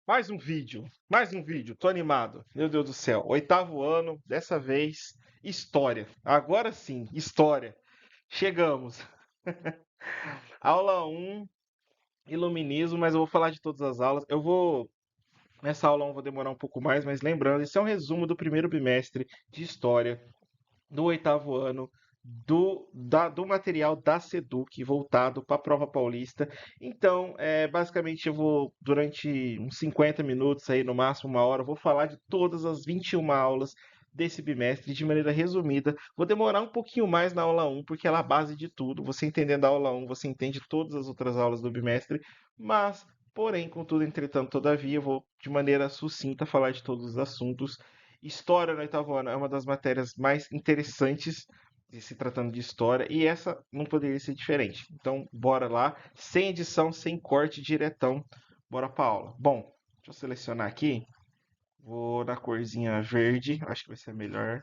mais um vídeo, tô animado. Meu Deus do céu, oitavo ano, dessa vez, história. Agora sim, história. Chegamos. Aula um, iluminismo, mas eu vou falar de todas as aulas. Nessa aula 1 vou demorar um pouco mais, mas lembrando, isso é um resumo do primeiro bimestre de história do oitavo ano do material da Seduc voltado para a prova paulista. Então, basicamente, eu vou, durante uns 50 minutos, aí, no máximo uma hora, eu vou falar de todas as 21 aulas desse bimestre de maneira resumida. Vou demorar um pouquinho mais na aula um porque ela é a base de tudo. Você entendendo a aula um você entende todas as outras aulas do bimestre, mas, porém, contudo, entretanto, todavia, eu vou de maneira sucinta falar de todos os assuntos. História no oitavo ano é uma das matérias mais interessantes se tratando de história, e essa não poderia ser diferente. Então, bora lá, sem edição, sem corte, diretão, bora pra aula. Bom, deixa eu selecionar aqui, vou na corzinha verde, acho que vai ser melhor.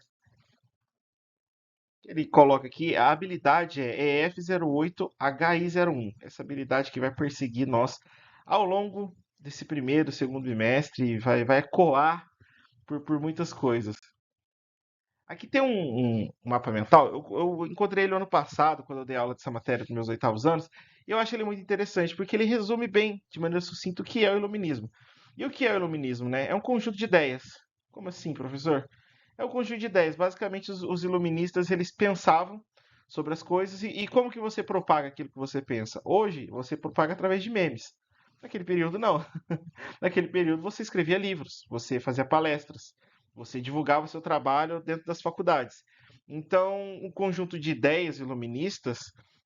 Ele coloca aqui, a habilidade é EF08HI01, essa habilidade que vai perseguir nós ao longo desse primeiro, segundo bimestre, vai ecoar por muitas coisas. Aqui tem um mapa mental. Eu encontrei ele ano passado, quando eu dei aula dessa matéria nos meus oitavos anos, e eu acho ele muito interessante, porque ele resume bem, de maneira sucinta, o que é o iluminismo. E o que é o iluminismo, né? É um conjunto de ideias. Como assim, professor? É um conjunto de ideias. Basicamente, os iluministas, eles pensavam sobre as coisas e como que você propaga aquilo que você pensa. Hoje, você propaga através de memes. Naquele período, não. Naquele período, você escrevia livros, você fazia palestras, você divulgava seu trabalho dentro das faculdades. Então, um conjunto de ideias iluministas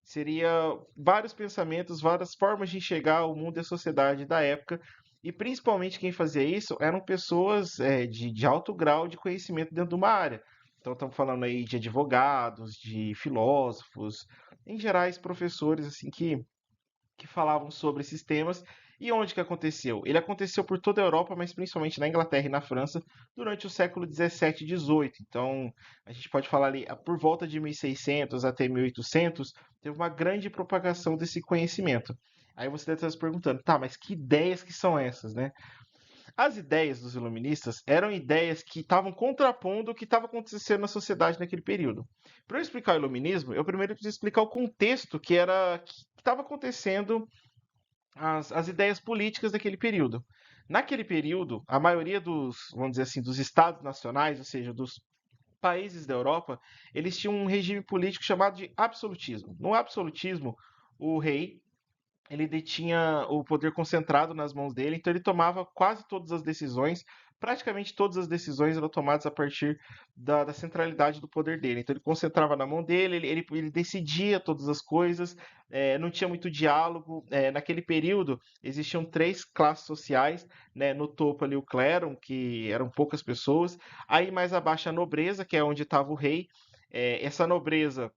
seria vários pensamentos, várias formas de enxergar o mundo e a sociedade da época. E principalmente quem fazia isso eram pessoas de alto grau de conhecimento dentro de uma área. Então, estamos falando aí de advogados, de filósofos, em gerais, professores assim que falavam sobre esses temas. E onde que aconteceu? Ele aconteceu por toda a Europa, mas principalmente na Inglaterra e na França, durante o século 17 e 18. Então, a gente pode falar ali, por volta de 1600 até 1800, teve uma grande propagação desse conhecimento. Aí você deve estar se perguntando, tá, mas que ideias que são essas, né? As ideias dos iluministas eram ideias que estavam contrapondo o que estava acontecendo na sociedade naquele período. Para eu explicar o iluminismo, eu primeiro preciso explicar o contexto que estava acontecendo as ideias políticas daquele período. Naquele período, a maioria vamos dizer assim, dos estados nacionais, ou seja, dos países da Europa, eles tinham um regime político chamado de absolutismo. No absolutismo, o rei ele detinha o poder concentrado nas mãos dele, então ele tomava quase todas as decisões, praticamente todas as decisões eram tomadas a partir da centralidade do poder dele. Então ele concentrava na mão dele, ele decidia todas as coisas, não tinha muito diálogo. Naquele período existiam três classes sociais, né? No topo ali o clero, que eram poucas pessoas, aí mais abaixo a nobreza, que é onde estava o rei. Essa nobreza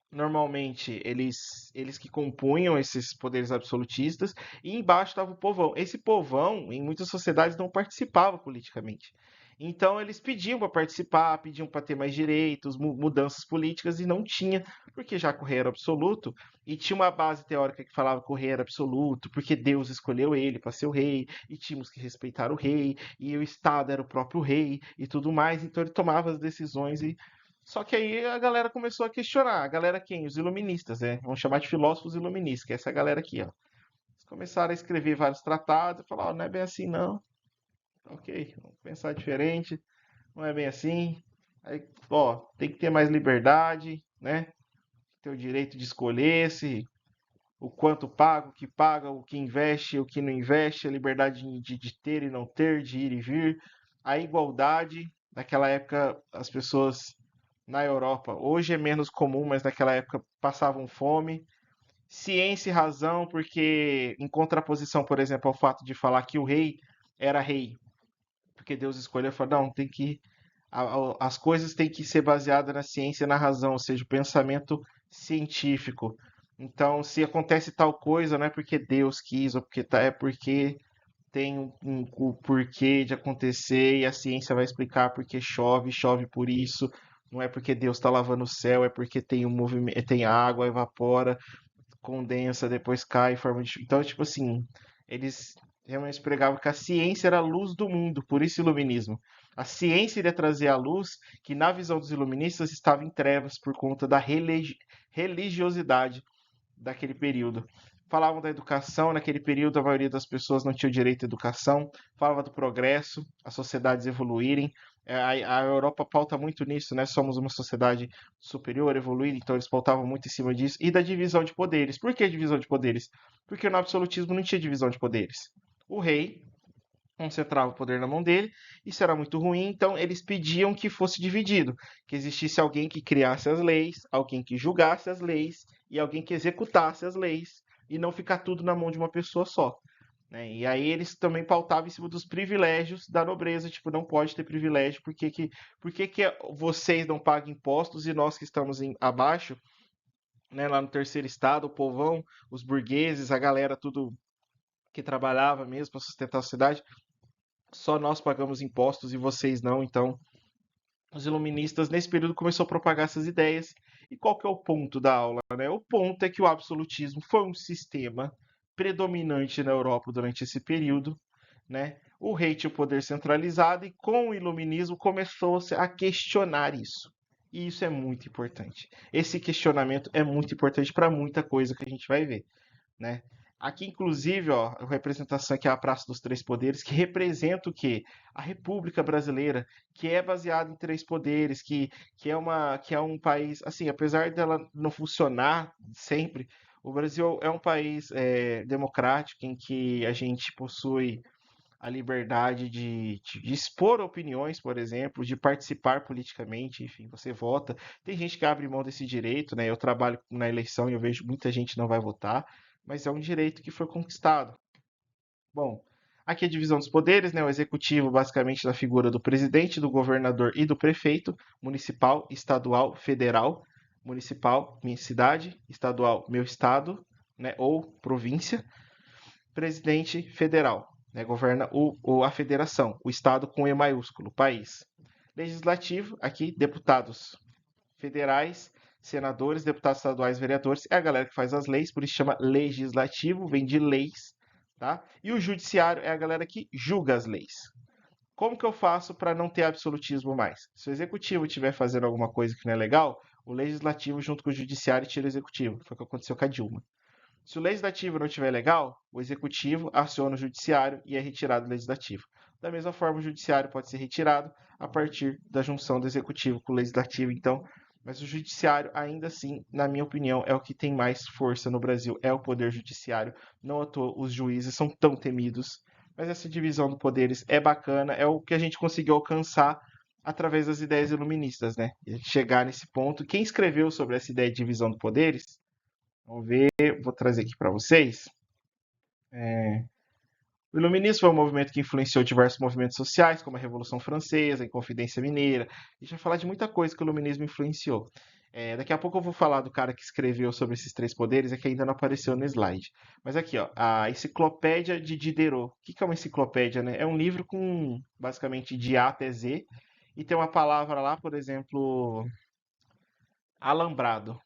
normalmente eles que compunham esses poderes absolutistas, e embaixo estava o povão. Esse povão, em muitas sociedades, não participava politicamente. Então eles pediam para participar, pediam para ter mais direitos, mudanças políticas, e não tinha, porque já que o rei era absoluto, e tinha uma base teórica que falava que o rei era absoluto, porque Deus escolheu ele para ser o rei, e tínhamos que respeitar o rei, e o Estado era o próprio rei, e tudo mais, então ele tomava as decisões e só que aí a galera começou a questionar. A galera quem? Os iluministas, né? Vamos chamar de filósofos iluministas, que é essa galera aqui, ó. Eles começaram a escrever vários tratados e falaram, ó, não é bem assim não. Ok, vamos pensar diferente. Não é bem assim. Aí, ó, tem que ter mais liberdade, né? Ter o direito de escolher se o quanto paga, o que investe, o que não investe, a liberdade de ter e não ter, de ir e vir, a igualdade. Naquela época, as pessoas na Europa, hoje é menos comum, mas naquela época passavam fome. Ciência e razão, porque em contraposição, por exemplo, ao fato de falar que o rei era rei, porque Deus escolheu, falou, não, tem que as coisas têm que ser baseadas na ciência e na razão, ou seja, o pensamento científico. Então, se acontece tal coisa, não é porque Deus quis, ou porque é porque tem um porquê de acontecer e a ciência vai explicar porque chove, chove por isso. Não é porque Deus está lavando o céu, é porque tem um movimento, tem água, evapora, condensa, depois cai em forma de. Então, tipo assim, eles realmente pregava que a ciência era a luz do mundo, por isso iluminismo. A ciência iria trazer a luz que, na visão dos iluministas, estava em trevas por conta da religiosidade daquele período. Falavam da educação, naquele período a maioria das pessoas não tinha o direito à educação, falava do progresso, as sociedades evoluírem. A Europa pauta muito nisso, né? Somos uma sociedade superior, evoluída, então eles pautavam muito em cima disso. E da divisão de poderes. Por que divisão de poderes? Porque no absolutismo não tinha divisão de poderes. O rei concentrava o poder na mão dele, isso era muito ruim, então eles pediam que fosse dividido, que existisse alguém que criasse as leis, alguém que julgasse as leis e alguém que executasse as leis, e não ficar tudo na mão de uma pessoa só. Né? E aí eles também pautavam em cima dos privilégios da nobreza, tipo, não pode ter privilégio, por que vocês não pagam impostos e nós que estamos abaixo, né, lá no terceiro estado, o povão, os burgueses, a galera tudo que trabalhava mesmo para sustentar a sociedade, só nós pagamos impostos e vocês não, então os iluministas nesse período começou a propagar essas ideias. E qual que é o ponto da aula, né? O ponto é que o absolutismo foi um sistema predominante na Europa durante esse período, né? O rei tinha o poder centralizado e com o iluminismo começou-se a questionar isso. E isso é muito importante. Esse questionamento é muito importante para muita coisa que a gente vai ver, né? Aqui, inclusive, ó, a representação aqui é a Praça dos Três Poderes, que representa o quê? A República Brasileira, que é baseada em três poderes, que é um país, assim, apesar dela não funcionar sempre, o Brasil é um país democrático em que a gente possui a liberdade de expor opiniões, por exemplo, de participar politicamente, enfim, você vota. Tem gente que abre mão desse direito, né? Eu trabalho na eleição e eu vejo muita gente não vai votar, mas é um direito que foi conquistado. Bom, aqui é a divisão dos poderes, né? O executivo, basicamente, na figura do presidente, do governador e do prefeito, municipal, estadual, federal. Municipal, minha cidade, estadual, meu estado, né? Ou província. Presidente federal, né? Governa a federação, o estado com E maiúsculo, o país. Legislativo, aqui, deputados federais, senadores, deputados estaduais, vereadores, é a galera que faz as leis, por isso chama legislativo, vem de leis, tá? E o judiciário é a galera que julga as leis. Como que eu faço para não ter absolutismo mais? Se o executivo estiver fazendo alguma coisa que não é legal, o legislativo junto com o judiciário tira o executivo. Foi o que aconteceu com a Dilma. Se o legislativo não estiver legal, o executivo aciona o judiciário e é retirado o legislativo. Da mesma forma, o judiciário pode ser retirado a partir da junção do executivo com o legislativo. Então, mas o judiciário, ainda assim, na minha opinião, é o que tem mais força no Brasil, é o poder judiciário. Não à toa os juízes são tão temidos. Mas essa divisão de poderes é bacana, é o que a gente conseguiu alcançar através das ideias iluministas, né? E chegar nesse ponto. Quem escreveu sobre essa ideia de divisão de poderes? Vamos ver, vou trazer aqui para vocês. O Iluminismo foi um movimento que influenciou diversos movimentos sociais, como a Revolução Francesa, a Inconfidência Mineira. A gente vai falar de muita coisa que o Iluminismo influenciou. Daqui a pouco eu vou falar do cara que escreveu sobre esses três poderes, é que ainda não apareceu no slide. Mas aqui, ó, a Enciclopédia de Diderot. O que que é uma enciclopédia, né? É um livro com, basicamente, de A até Z, e tem uma palavra lá, por exemplo, alambrado,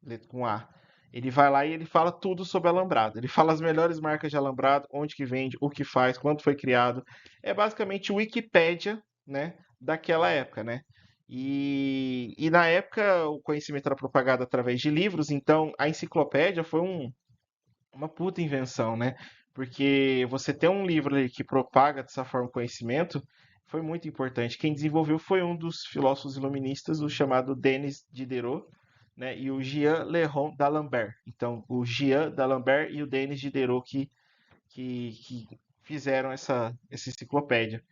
letra com A. Ele vai lá e ele fala tudo sobre alambrado. Ele fala as melhores marcas de alambrado, onde que vende, o que faz, quando foi criado. É basicamente o Wikipédia, né, daquela época, né? E na época o conhecimento era propagado através de livros, então a enciclopédia foi uma puta invenção, né? Porque você ter um livro ali que propaga dessa forma o conhecimento foi muito importante. Quem desenvolveu foi um dos filósofos iluministas, o chamado Denis Diderot, né? E o Jean Leron d'Alembert. Então, o Jean d'Alembert e o Denis Diderot que fizeram essa enciclopédia.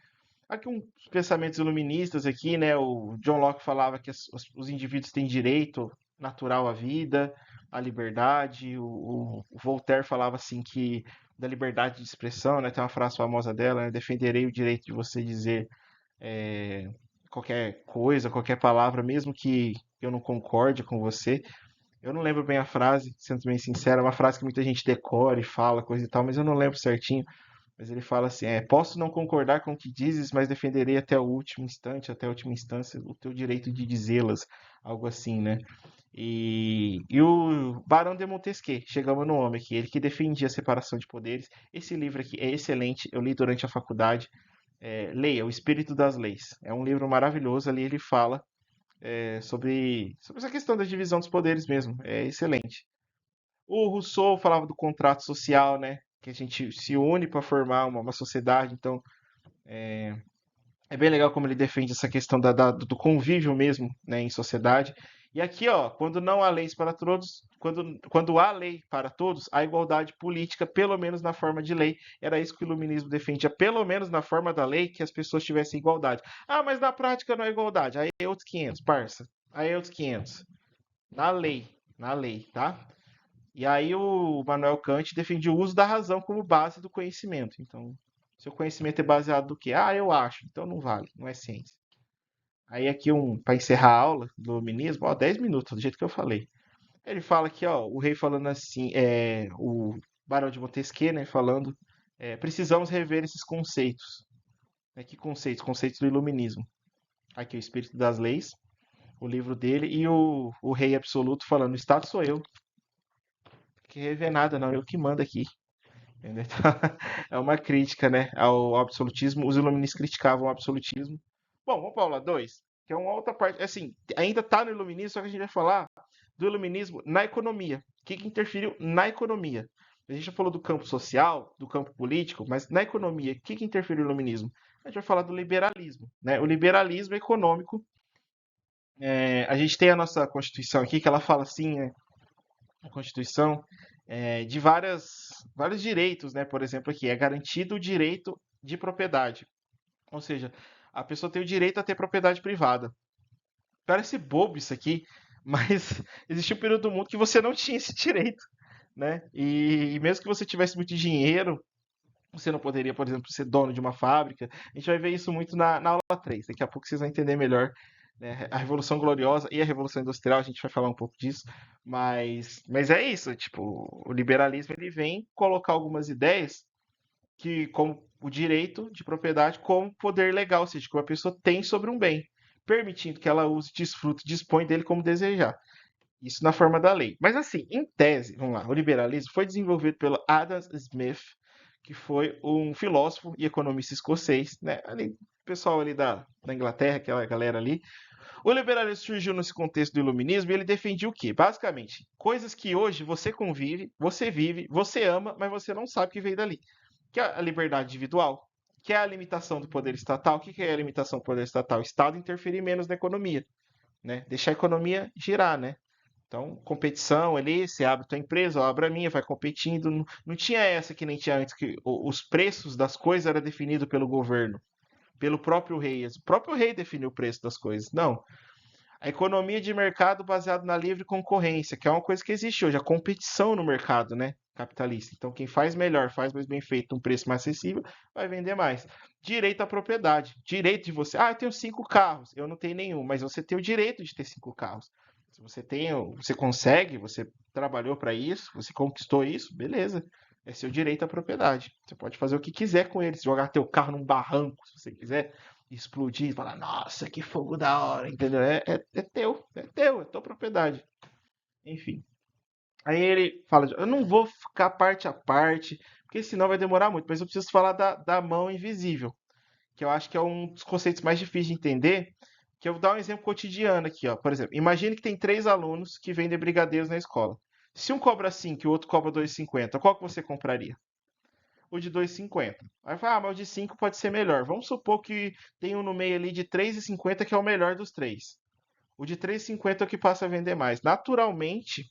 Aqui uns pensamentos iluministas aqui, né? O John Locke falava que os indivíduos têm direito natural à vida, à liberdade. O Voltaire falava assim que da liberdade de expressão, né? Tem uma frase famosa dela, né? Defenderei o direito de você dizer é, qualquer coisa, qualquer palavra, mesmo que eu não concorde com você. Eu não lembro bem a frase, sendo bem sincero, é uma frase que muita gente decora e fala, coisa e tal, mas eu não lembro certinho. Mas ele fala assim: posso não concordar com o que dizes, mas defenderei até o último instante, até a última instância, o teu direito de dizê-las, algo assim, né? E o Barão de Montesquieu, chegamos no homem aqui, ele que defendia a separação de poderes. Esse livro aqui é excelente, eu li durante a faculdade. Leia, O Espírito das Leis. É um livro maravilhoso, ali ele fala sobre essa questão da divisão dos poderes mesmo. É excelente. O Rousseau falava do contrato social, né? Que a gente se une para formar uma sociedade. Então, é bem legal como ele defende essa questão do convívio mesmo, né, em sociedade. E aqui, ó, quando não há leis para todos, quando há lei para todos, há igualdade política, pelo menos na forma de lei. Era isso que o iluminismo defendia, pelo menos na forma da lei, que as pessoas tivessem igualdade. Ah, mas na prática não é igualdade. Aí é outros 500, parça. Aí é outros 500. Na lei, tá? E aí o Manuel Kant defendia o uso da razão como base do conhecimento. Então, seu conhecimento é baseado no quê? Ah, eu acho. Então não vale, não é ciência. Aí aqui para encerrar a aula do iluminismo, ó, 10 minutos, do jeito que eu falei. Ele fala aqui, ó, o rei falando assim, o Barão de Montesquieu, né, falando, precisamos rever esses conceitos. Que conceitos? Conceitos do iluminismo. Aqui o Espírito das Leis, o livro dele, e o rei absoluto falando, o Estado sou eu. Que rever nada, não, eu que mando aqui. Entendeu? Então, é uma crítica, né, ao absolutismo. Os iluministas criticavam o absolutismo. Bom, vamos para a aula 2, que é uma outra parte. Assim, ainda está no iluminismo, só que a gente vai falar do iluminismo na economia. O que interferiu na economia? A gente já falou do campo social, do campo político, mas na economia, o que interferiu no iluminismo? A gente vai falar do liberalismo, né? O liberalismo econômico. A gente tem a nossa Constituição aqui, que ela fala assim, né? A Constituição de vários direitos, né? Por exemplo, aqui é garantido o direito de propriedade, ou seja, a pessoa tem o direito a ter propriedade privada. Parece bobo isso aqui, mas existiu um período do mundo que você não tinha esse direito, né? E mesmo que você tivesse muito dinheiro, você não poderia, por exemplo, ser dono de uma fábrica. A gente vai ver isso muito na aula 3. Daqui a pouco vocês vão entender melhor, né? A Revolução Gloriosa e a Revolução Industrial, a gente vai falar um pouco disso. Mas é isso, tipo, o liberalismo ele vem colocar algumas ideias que, como o direito de propriedade como poder legal, ou seja, que uma pessoa tem sobre um bem, permitindo que ela use, desfrute, dispõe dele como desejar. Isso na forma da lei. Mas assim, em tese, vamos lá, o liberalismo foi desenvolvido pelo Adam Smith, que foi um filósofo e economista escocês, né? Ali, o pessoal ali da Inglaterra, aquela galera ali. O liberalismo surgiu nesse contexto do iluminismo e ele defendia o quê? Basicamente, coisas que hoje você convive, você vive, você ama, mas você não sabe que veio dali. Que é a liberdade individual, que é a limitação do poder estatal. O que é a limitação do poder estatal? O Estado interferir menos na economia, né? Deixar a economia girar, né? Então, competição ali, você abre tua empresa, eu abro a minha, vai competindo. Não, não tinha essa que nem tinha antes, que os preços das coisas eram definidos pelo governo, pelo próprio rei. O próprio rei definiu o preço das coisas. Não. A economia de mercado baseada na livre concorrência, que é uma coisa que existe hoje, a competição no mercado, né? Capitalista. Então, quem faz melhor, faz mais bem feito, um preço mais acessível, vai vender mais. Direito à propriedade. Direito de você. Ah, eu tenho 5 carros. Eu não tenho nenhum, mas você tem o direito de ter 5 carros. Se você tem, você consegue, você trabalhou para isso, você conquistou isso, beleza. É seu direito à propriedade. Você pode fazer o que quiser com eles, jogar teu carro num barranco, se você quiser, explodir e falar, nossa, que fogo da hora, entendeu? É tua propriedade. Enfim. Aí ele fala, eu não vou ficar parte a parte, porque senão vai demorar muito, mas eu preciso falar da mão invisível, que eu acho que é um dos conceitos mais difíceis de entender, que eu vou dar um exemplo cotidiano aqui, ó. Por exemplo, imagine que tem 3 alunos que vendem brigadeiros na escola. Se um cobra 5 e o outro cobra 2,50, qual que você compraria? O de 2,50. Aí fala, mas o de 5 pode ser melhor. Vamos supor que tem um no meio ali de 3,50 que é o melhor dos três. O de 3,50 é o que passa a vender mais. Naturalmente,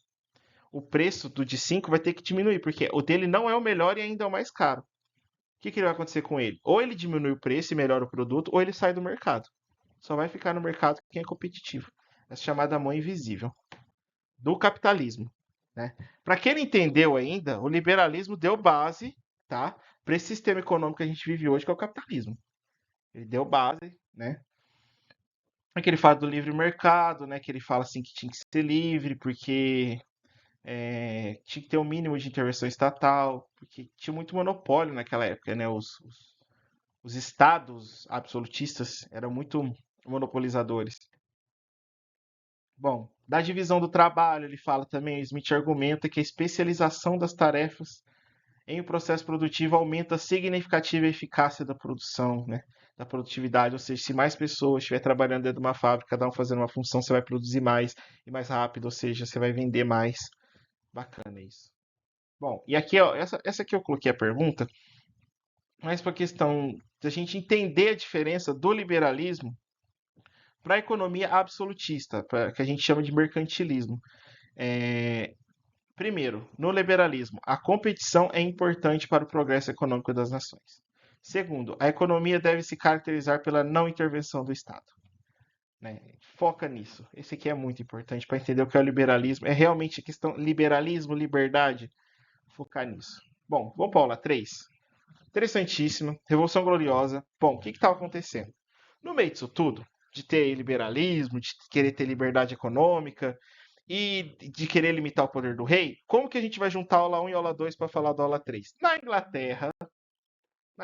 o preço do de 5 vai ter que diminuir, porque o dele não é o melhor e ainda é o mais caro. O que vai acontecer com ele? Ou ele diminui o preço e melhora o produto, ou ele sai do mercado. Só vai ficar no mercado quem é competitivo. Essa chamada mão invisível do capitalismo, né? Para quem não entendeu ainda, o liberalismo deu base, tá, para esse sistema econômico que a gente vive hoje, que é o capitalismo. Ele deu base, né? É que ele fala do livre mercado, né? Que ele fala assim que tinha que ser livre, porque tinha que ter um mínimo de intervenção estatal, porque tinha muito monopólio naquela época, né? Os estados absolutistas eram muito monopolizadores. Bom, da divisão do trabalho, ele fala também, o Smith argumenta que a especialização das tarefas em um processo produtivo aumenta significativa a eficácia da produção, né? Da produtividade, ou seja, se mais pessoas estiver trabalhando dentro de uma fábrica, cada um fazendo uma função, você vai produzir mais e mais rápido, ou seja, você vai vender mais. Bacana isso. Bom, e aqui, ó, essa aqui eu coloquei a pergunta, mas para a questão da gente entender a diferença do liberalismo para a economia absolutista, que a gente chama de mercantilismo. É, Primeiro, no liberalismo, a competição é importante para o progresso econômico das nações. Segundo, a economia deve se caracterizar pela não intervenção do Estado. Né? Foca nisso. Esse aqui é muito importante para entender o que é o liberalismo. É realmente a questão liberalismo, liberdade. Focar nisso. Bom, vamos para a aula 3. Interessantíssima, Revolução Gloriosa. Bom, o que estava acontecendo? No meio disso tudo, de ter liberalismo, de querer ter liberdade econômica e de querer limitar o poder do rei, como que a gente vai juntar a aula 1 e a aula 2 para falar da aula 3? Na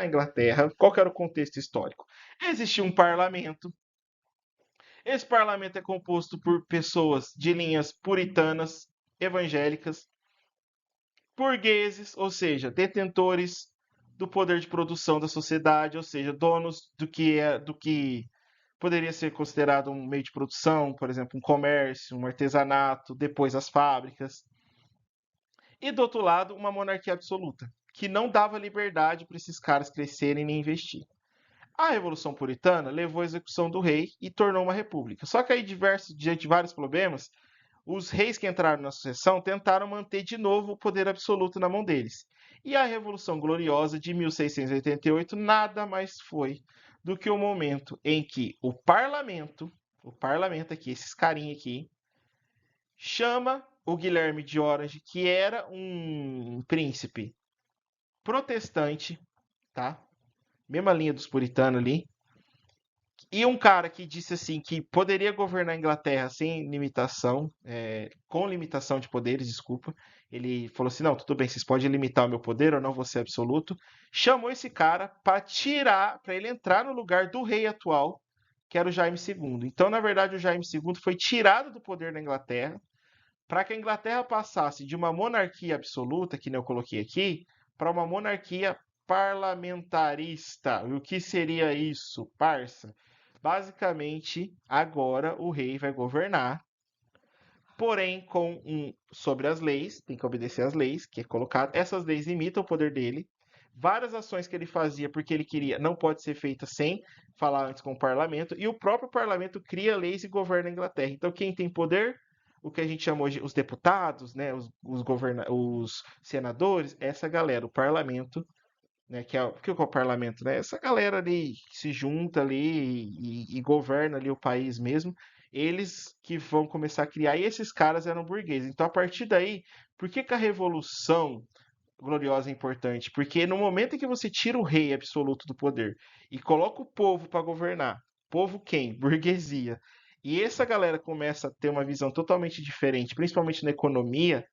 Inglaterra, qual que era o contexto histórico? Existia um parlamento. Esse parlamento é composto por pessoas de linhas puritanas, evangélicas, burgueses, ou seja, detentores do poder de produção da sociedade, ou seja, donos do que poderia ser considerado um meio de produção, por exemplo, um comércio, um artesanato, depois as fábricas. E do outro lado, uma monarquia absoluta, que não dava liberdade para esses caras crescerem nem investir. A Revolução Puritana levou à execução do rei e tornou uma república. Só que aí, diante de vários problemas, os reis que entraram na sucessão tentaram manter de novo o poder absoluto na mão deles. E a Revolução Gloriosa de 1688 nada mais foi do que o momento em que o parlamento aqui, esses carinha aqui, chama o Guilherme de Orange, que era um príncipe protestante, tá? Mesma linha dos puritanos ali, e um cara que disse assim que poderia governar a Inglaterra sem limitação, com limitação de poderes, desculpa. Ele falou assim: não, tudo bem, vocês podem limitar o meu poder, eu não vou ser absoluto. Chamou esse cara para ele entrar no lugar do rei atual, que era o Jaime II. Então, na verdade, o Jaime II foi tirado do poder da Inglaterra para que a Inglaterra passasse de uma monarquia absoluta, que nem eu coloquei aqui, para uma monarquia parlamentarista. E o que seria isso, parça? Basicamente, agora o rei vai governar, porém sobre as leis, tem que obedecer às leis, que é colocado. Essas leis imitam o poder dele. Várias ações que ele fazia porque ele queria não pode ser feita sem falar antes com o parlamento, e o próprio parlamento cria leis e governa a Inglaterra. Então, quem tem poder, o que a gente chama hoje os deputados, né, os senadores, essa galera, o parlamento, né, que é o parlamento, né? Essa galera ali que se junta ali e governa ali o país mesmo, eles que vão começar a criar, e esses caras eram burgueses. Então, a partir daí, por que que a Revolução Gloriosa é importante? Porque no momento em que você tira o rei absoluto do poder e coloca o povo para governar, povo quem? Burguesia. E essa galera começa a ter uma visão totalmente diferente, principalmente na economia,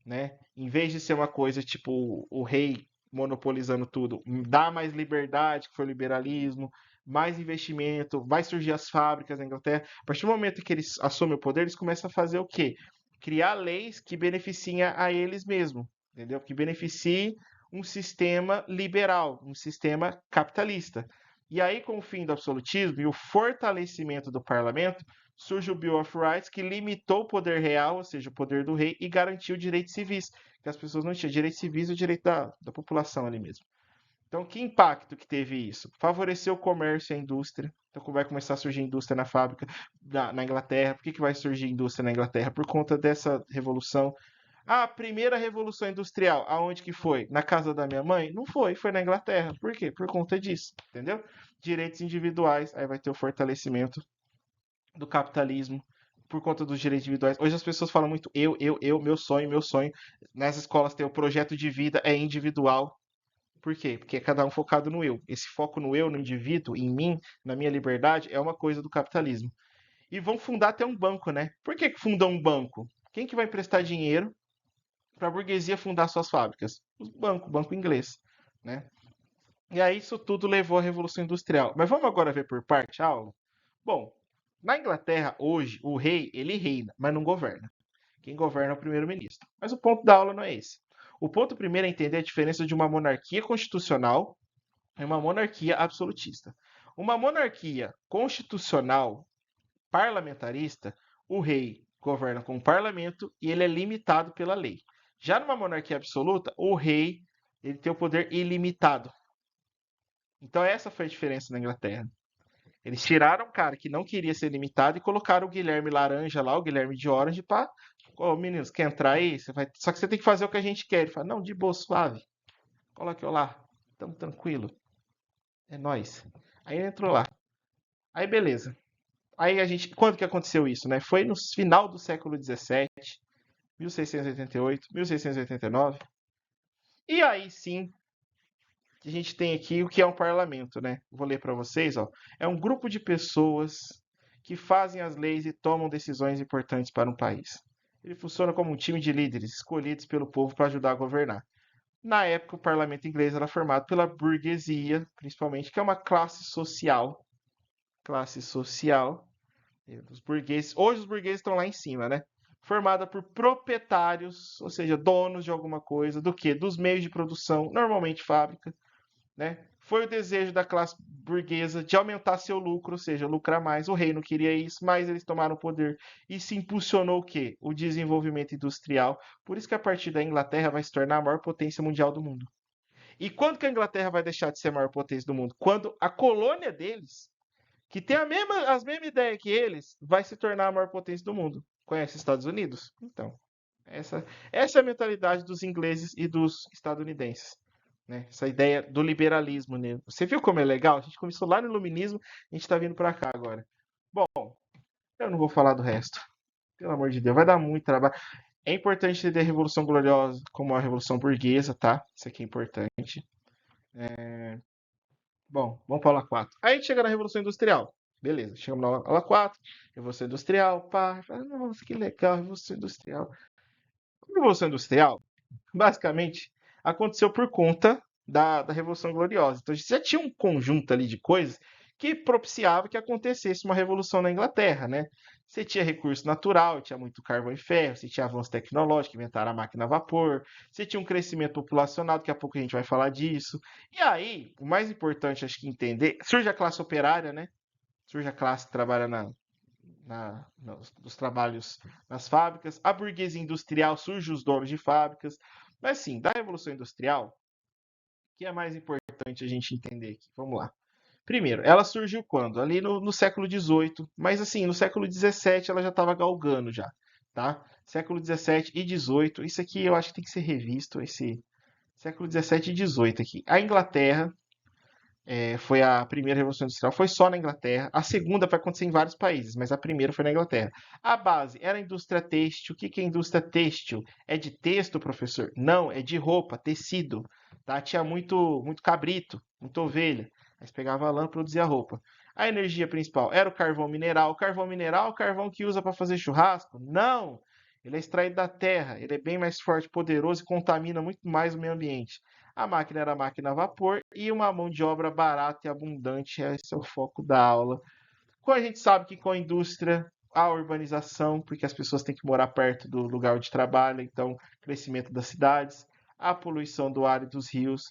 né? Em vez de ser uma coisa tipo o rei monopolizando tudo, dá mais liberdade, que foi o liberalismo, mais investimento, vai surgir as fábricas na Inglaterra. A partir do momento que eles assumem o poder, eles começam a fazer o quê? Criar leis que beneficiem a eles mesmos, entendeu? Que beneficiem um sistema liberal, um sistema capitalista. E aí, com o fim do absolutismo e o fortalecimento do parlamento, surge o Bill of Rights, que limitou o poder real, ou seja, o poder do rei, e garantiu direitos civis, que as pessoas não tinham direitos civis e o direito da população ali mesmo. Então, que impacto que teve isso? Favoreceu o comércio e a indústria. Então, vai começar a surgir indústria na fábrica na Inglaterra. Por que vai surgir indústria na Inglaterra? Por conta dessa revolução. A primeira revolução industrial, aonde que foi? Na casa da minha mãe? Não foi, foi na Inglaterra. Por quê? Por conta disso, entendeu? Direitos individuais, aí vai ter o fortalecimento do capitalismo por conta dos direitos individuais. Hoje as pessoas falam muito eu, meu sonho, meu sonho. Nas escolas tem o projeto de vida, é individual. Por quê? Porque é cada um focado no eu. Esse foco no eu, no indivíduo, em mim, na minha liberdade, é uma coisa do capitalismo. E vão fundar até um banco, né? Por que que fundam um banco? Quem que vai emprestar dinheiro para a burguesia fundar suas fábricas? O banco inglês, né? E aí isso tudo levou à Revolução Industrial. Mas vamos agora ver por parte a aula? Bom, Na Inglaterra, hoje, o rei, ele reina, mas não governa. Quem governa é o primeiro-ministro. Mas o ponto da aula não é esse. O ponto primeiro é entender a diferença de uma monarquia constitucional e uma monarquia absolutista. Uma monarquia constitucional parlamentarista, o rei governa com o parlamento e ele é limitado pela lei. Já numa monarquia absoluta, o rei ele tem o poder ilimitado. Então essa foi a diferença na Inglaterra. Eles tiraram o cara que não queria ser limitado e colocaram o Guilherme Laranja lá, o Guilherme de Orange, para. Ô, meninos, quer entrar aí? Você vai... Só que você tem que fazer o que a gente quer. Ele fala, não, de boa, suave. Coloque eu lá. Tamo tranquilo. É nóis. Aí ele entrou lá. Aí beleza. Aí a gente. Quando que aconteceu isso, né? Foi no final do século XVII, 1688, 1689. E aí sim, a gente tem aqui o que é um parlamento, né? Vou ler para vocês, ó. É um grupo de pessoas que fazem as leis e tomam decisões importantes para um país. Ele funciona como um time de líderes escolhidos pelo povo para ajudar a governar. Na época, o parlamento inglês era formado pela burguesia, principalmente, que é uma classe social, os burgueses. Hoje os burgueses estão lá em cima, né? Formada por proprietários, ou seja, donos de alguma coisa, do que? Dos meios de produção, normalmente fábrica, né? Foi o desejo da classe burguesa de aumentar seu lucro, ou seja, lucrar mais. O rei não queria isso, mas eles tomaram o poder e se impulsionou o quê? O desenvolvimento industrial. Por isso que a partir da Inglaterra vai se tornar a maior potência mundial do mundo. E quando que a Inglaterra vai deixar de ser a maior potência do mundo? Quando a colônia deles, que tem as mesmas ideias que eles, vai se tornar a maior potência do mundo. Conhece os Estados Unidos? Então, essa, essa é a mentalidade dos ingleses e dos estadunidenses. Né? Essa ideia do liberalismo. Né? Você viu como é legal? A gente começou lá no iluminismo, a gente está vindo para cá agora. Bom, eu não vou falar do resto. Pelo amor de Deus, vai dar muito trabalho. É importante entender a Revolução Gloriosa como a Revolução Burguesa, tá? Isso aqui é importante. Bom, vamos para a aula 4. Aí a gente chega na Revolução Industrial. Beleza, chegamos na aula 4. Revolução Industrial, pá. Nossa, que legal, Revolução Industrial. A Revolução Industrial, basicamente, aconteceu por conta da Revolução Gloriosa. Então, já tinha um conjunto ali de coisas que propiciava que acontecesse uma revolução na Inglaterra, né? Você tinha recurso natural, tinha muito carvão e ferro, você tinha avanço tecnológico, inventaram a máquina a vapor, você tinha um crescimento populacional, daqui a pouco a gente vai falar disso. E aí, o mais importante, acho que entender, surge a classe operária, né? Surge a classe que trabalha nos trabalhos nas fábricas. A burguesia industrial surge os donos de fábricas. Mas sim, da Revolução Industrial, o que é mais importante a gente entender aqui? Vamos lá. Primeiro, ela surgiu quando? Ali no século XVIII, mas assim, no século XVII ela já estava galgando já, tá? Século XVII e XVIII, isso aqui eu acho que tem que ser revisto, esse século XVII e XVIII aqui. A Inglaterra foi a primeira Revolução Industrial, foi só na Inglaterra. A segunda vai acontecer em vários países, mas a primeira foi na Inglaterra. A base era a indústria têxtil. O que que é indústria têxtil? É de texto, professor? Não, é de roupa, tecido. Tá? Tinha muito cabrito, muita ovelha. Mas pegava a lã e produzia roupa. A energia principal era o carvão mineral. O carvão mineral é o carvão que usa para fazer churrasco? Não! Ele é extraído da terra, ele é bem mais forte, poderoso e contamina muito mais o meio ambiente. A máquina era a máquina a vapor e uma mão de obra barata e abundante. Esse é o foco da aula. Como a gente sabe que com a indústria, a urbanização, porque as pessoas têm que morar perto do lugar de trabalho, então crescimento das cidades, a poluição do ar e dos rios,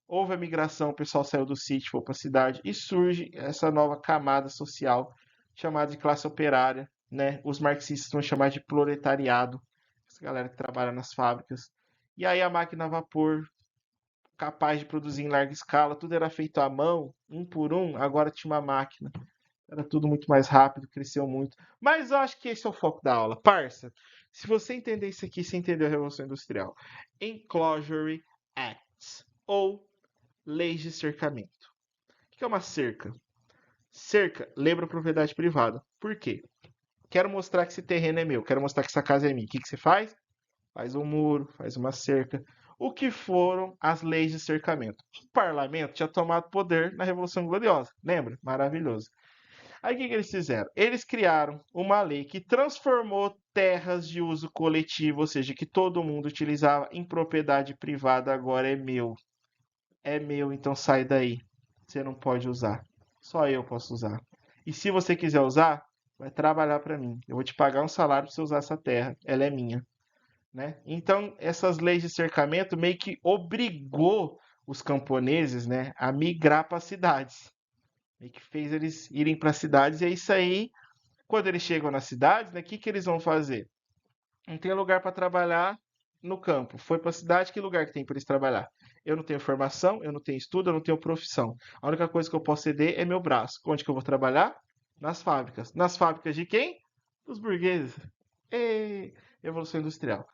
houve a migração, o pessoal saiu do sítio, foi para a cidade e surge essa nova camada social chamada de classe operária, né? Os marxistas vão chamar de proletariado, essa galera que trabalha nas fábricas. E aí a máquina a vapor capaz de produzir em larga escala, tudo era feito à mão, um por um, agora tinha uma máquina. Era tudo muito mais rápido, cresceu muito. Mas eu acho que esse é o foco da aula. Parça, se você entender isso aqui, você entendeu a Revolução Industrial. Enclosure Acts, ou leis de cercamento. O que é uma cerca? Cerca lembra propriedade privada. Por quê? Quero mostrar que esse terreno é meu, quero mostrar que essa casa é minha. O que você faz? Faz um muro, faz uma cerca. O que foram as leis de cercamento? O parlamento tinha tomado poder na Revolução Gloriosa, lembra? Maravilhoso. Aí o que eles fizeram? Eles criaram uma lei que transformou terras de uso coletivo, ou seja, que todo mundo utilizava, em propriedade privada, agora é meu. É meu, então sai daí. Você não pode usar. Só eu posso usar. E se você quiser usar, vai trabalhar para mim. Eu vou te pagar um salário para você usar essa terra, ela é minha, né? Então, essas leis de cercamento meio que obrigou os camponeses, né, a migrar para as cidades. Meio que fez eles irem para as cidades e é isso aí. Quando eles chegam nas cidades, né, o que que eles vão fazer? Não tem lugar para trabalhar no campo. Foi para a cidade, que lugar que tem para eles trabalhar? Eu não tenho formação, eu não tenho estudo, eu não tenho profissão. A única coisa que eu posso ceder é meu braço. Onde que eu vou trabalhar? Nas fábricas. Nas fábricas de quem? Dos burgueses. E Revolução Industrial.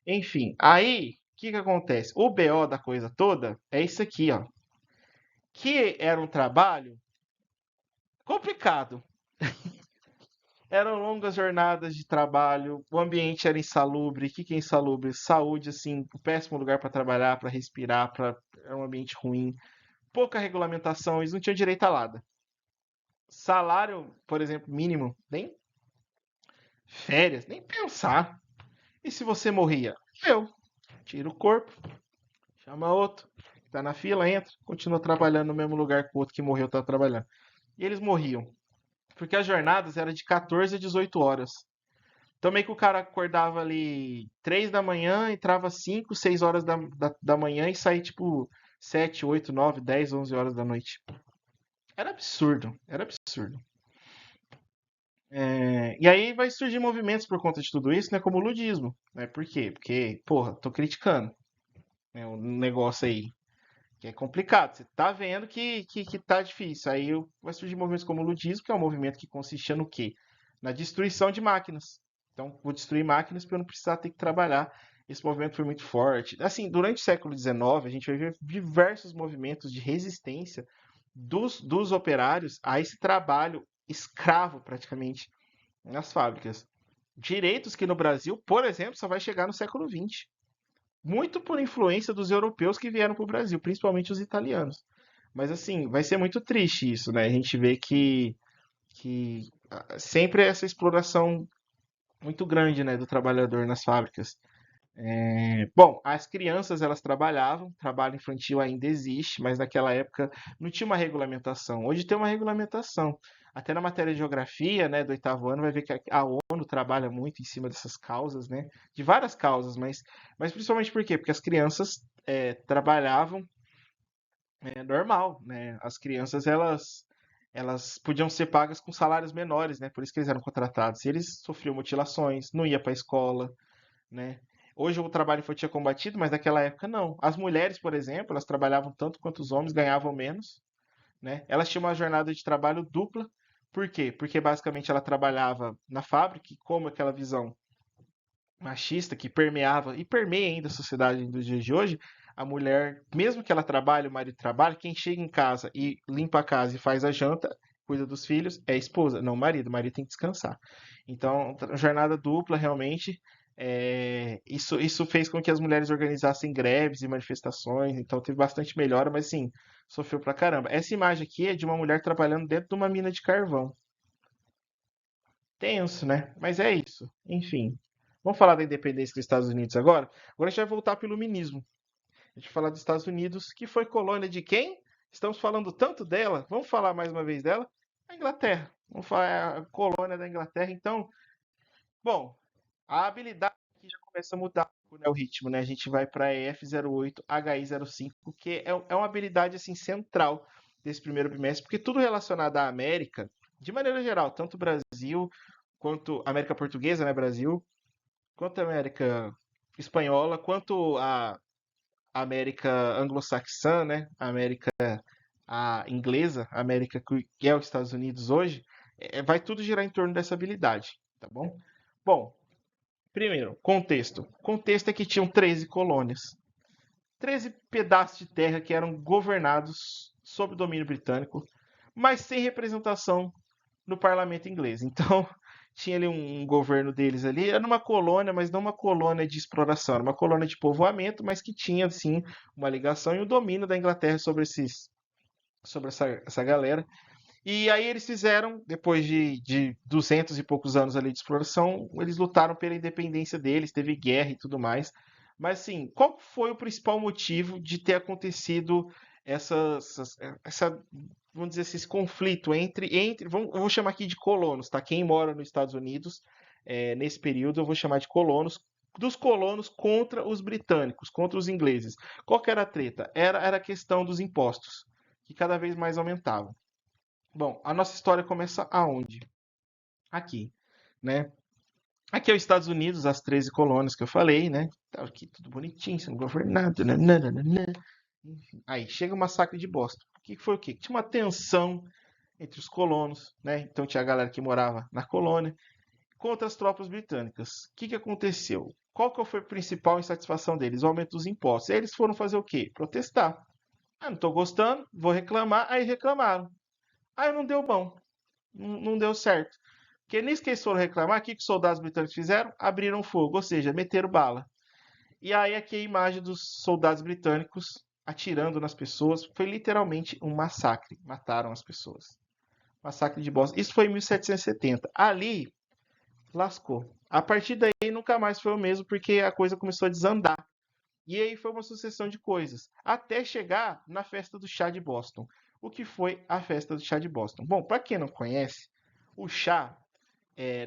Enfim, aí o que que acontece? O BO da coisa toda é isso aqui, ó. Que era um trabalho complicado. Eram longas jornadas de trabalho, o ambiente era insalubre. O que que é insalubre? Saúde, assim, um péssimo lugar para trabalhar, para respirar, era um ambiente ruim. Pouca regulamentação, eles não tinham direito a nada. Salário, por exemplo, mínimo, nem férias, nem pensar. E se você morria? Eu. Tira o corpo, chama outro, tá na fila, entra, continua trabalhando no mesmo lugar que o outro que morreu tá trabalhando. E eles morriam, porque as jornadas eram de 14 a 18 horas. Então meio que o cara acordava ali 3 da manhã, entrava 5, 6 horas da manhã e saía tipo 7, 8, 9, 10, 11 horas da noite. Era absurdo, era absurdo. E aí vai surgir movimentos por conta de tudo isso, né? Como o ludismo, né? Por quê? Porque, porra, tô criticando, né, o negócio aí, que é complicado. Você tá vendo que tá difícil. Aí vai surgir movimentos como o ludismo, que é um movimento que consistia no quê? Na destruição de máquinas. Então, vou destruir máquinas para eu não precisar ter que trabalhar. Esse movimento foi muito forte. Assim, durante o século XIX, a gente vai ver diversos movimentos de resistência dos operários a esse trabalho escravo, praticamente, nas fábricas. Direitos que no Brasil, por exemplo, só vai chegar no século XX. Muito por influência dos europeus que vieram para o Brasil, principalmente os italianos. Mas assim, vai ser muito triste isso, né? A gente vê que sempre é essa exploração muito grande, né, do trabalhador nas fábricas. Bom, as crianças elas trabalhavam, trabalho infantil ainda existe, mas naquela época não tinha uma regulamentação. Hoje tem uma regulamentação. Até na matéria de geografia, né, do oitavo ano, vai ver que a ONU trabalha muito em cima dessas causas, né, de várias causas, mas principalmente por quê? Porque as crianças trabalhavam normal, né? As crianças elas podiam ser pagas com salários menores, né? Por isso que eles eram contratados. E eles sofriam mutilações, não ia para a escola, né? Hoje o trabalho infantil é combatido, mas naquela época não. As mulheres, por exemplo, elas trabalhavam tanto quanto os homens, ganhavam menos, né? Elas tinham uma jornada de trabalho dupla. Por quê? Porque basicamente ela trabalhava na fábrica, e como aquela visão machista que permeava e permeia ainda a sociedade dos dias de hoje, a mulher, mesmo que ela trabalhe, o marido trabalhe, quem chega em casa e limpa a casa e faz a janta, cuida dos filhos, é a esposa, não o marido. O marido tem que descansar. Então, jornada dupla, realmente. Isso fez com que as mulheres organizassem greves e manifestações, então teve bastante melhora, mas sim, sofreu pra caramba. Essa imagem aqui é de uma mulher trabalhando dentro de uma mina de carvão. Tenso, né? Mas é isso. Enfim. Vamos falar da independência dos Estados Unidos agora? Agora a gente vai voltar para o iluminismo. A gente vai falar dos Estados Unidos, que foi colônia de quem? Estamos falando tanto dela. Vamos falar mais uma vez dela? A Inglaterra. Vamos falar a colônia da Inglaterra. Então, bom, a habilidade aqui já começa a mudar, né, o ritmo, né? A gente vai para EF08, HI05, que é uma habilidade assim central desse primeiro bimestre, porque tudo relacionado à América, de maneira geral, tanto o Brasil quanto a América Portuguesa, né, Brasil, quanto a América Espanhola, quanto a América Anglo-Saxã, né, a América Inglesa, a América que é os Estados Unidos hoje, vai tudo girar em torno dessa habilidade, tá bom? Bom, primeiro, contexto. Contexto é que tinham 13 colônias, 13 pedaços de terra que eram governados sob domínio britânico, mas sem representação no parlamento inglês. Então, tinha ali um governo deles ali, era uma colônia, mas não uma colônia de exploração, era uma colônia de povoamento, mas que tinha, sim, uma ligação e o domínio da Inglaterra sobre essa galera. E aí eles fizeram, depois de 200 e poucos anos ali de exploração, eles lutaram pela independência deles, teve guerra e tudo mais. Mas assim, qual foi o principal motivo de ter acontecido essa, vamos dizer assim, esse conflito eu vou chamar aqui de colonos, tá? Quem mora nos Estados Unidos, nesse período, eu vou chamar de colonos, dos colonos contra os britânicos, contra os ingleses. Qual que era a treta? Era a questão dos impostos, que cada vez mais aumentavam. Bom, a nossa história começa aonde? Aqui, né? Aqui é os Estados Unidos, as 13 colônias que eu falei, né? Tá aqui tudo bonitinho, sendo governado, nananana. Enfim. Aí chega o massacre de Boston. O que foi o quê? Tinha uma tensão entre os colonos, né? Então tinha a galera que morava na colônia contra as tropas britânicas. O que aconteceu? Qual que foi a principal insatisfação deles? O aumento dos impostos. E aí eles foram fazer o quê? Protestar. Ah, não estou gostando, vou reclamar. Aí reclamaram. Aí não deu bom, não deu certo. Porque nisso que eles foram reclamar, o que os soldados britânicos fizeram? Abriram fogo, ou seja, meteram bala. E aí aqui a imagem dos soldados britânicos atirando nas pessoas. Foi literalmente um massacre. Mataram as pessoas. Massacre de Boston. Isso foi em 1770. Ali, lascou. A partir daí nunca mais foi o mesmo, porque a coisa começou a desandar. E aí foi uma sucessão de coisas, até chegar na festa do chá de Boston. O que foi a festa do chá de Boston? Bom, para quem não conhece, o chá,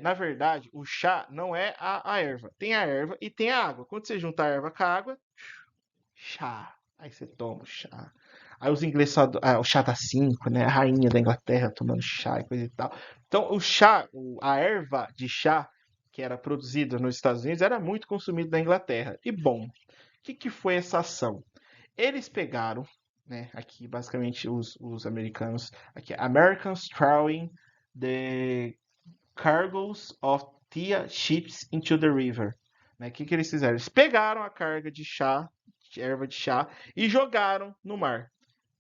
na verdade, o chá não é a erva. Tem a erva e tem a água. Quando você junta a erva com a água, chá. Aí você toma o chá. Aí os ingleses, o chá da 5, né? A rainha da Inglaterra tomando chá e coisa e tal. Então, o chá, a erva de chá que era produzida nos Estados Unidos era muito consumida na Inglaterra. E bom, o que foi essa ação? Eles pegaram, né? Aqui basicamente os americanos, aqui Americans throwing the cargoes of tea ships into the river. Né? Que eles fizeram? Eles pegaram a carga de chá, de erva de chá, e jogaram no mar.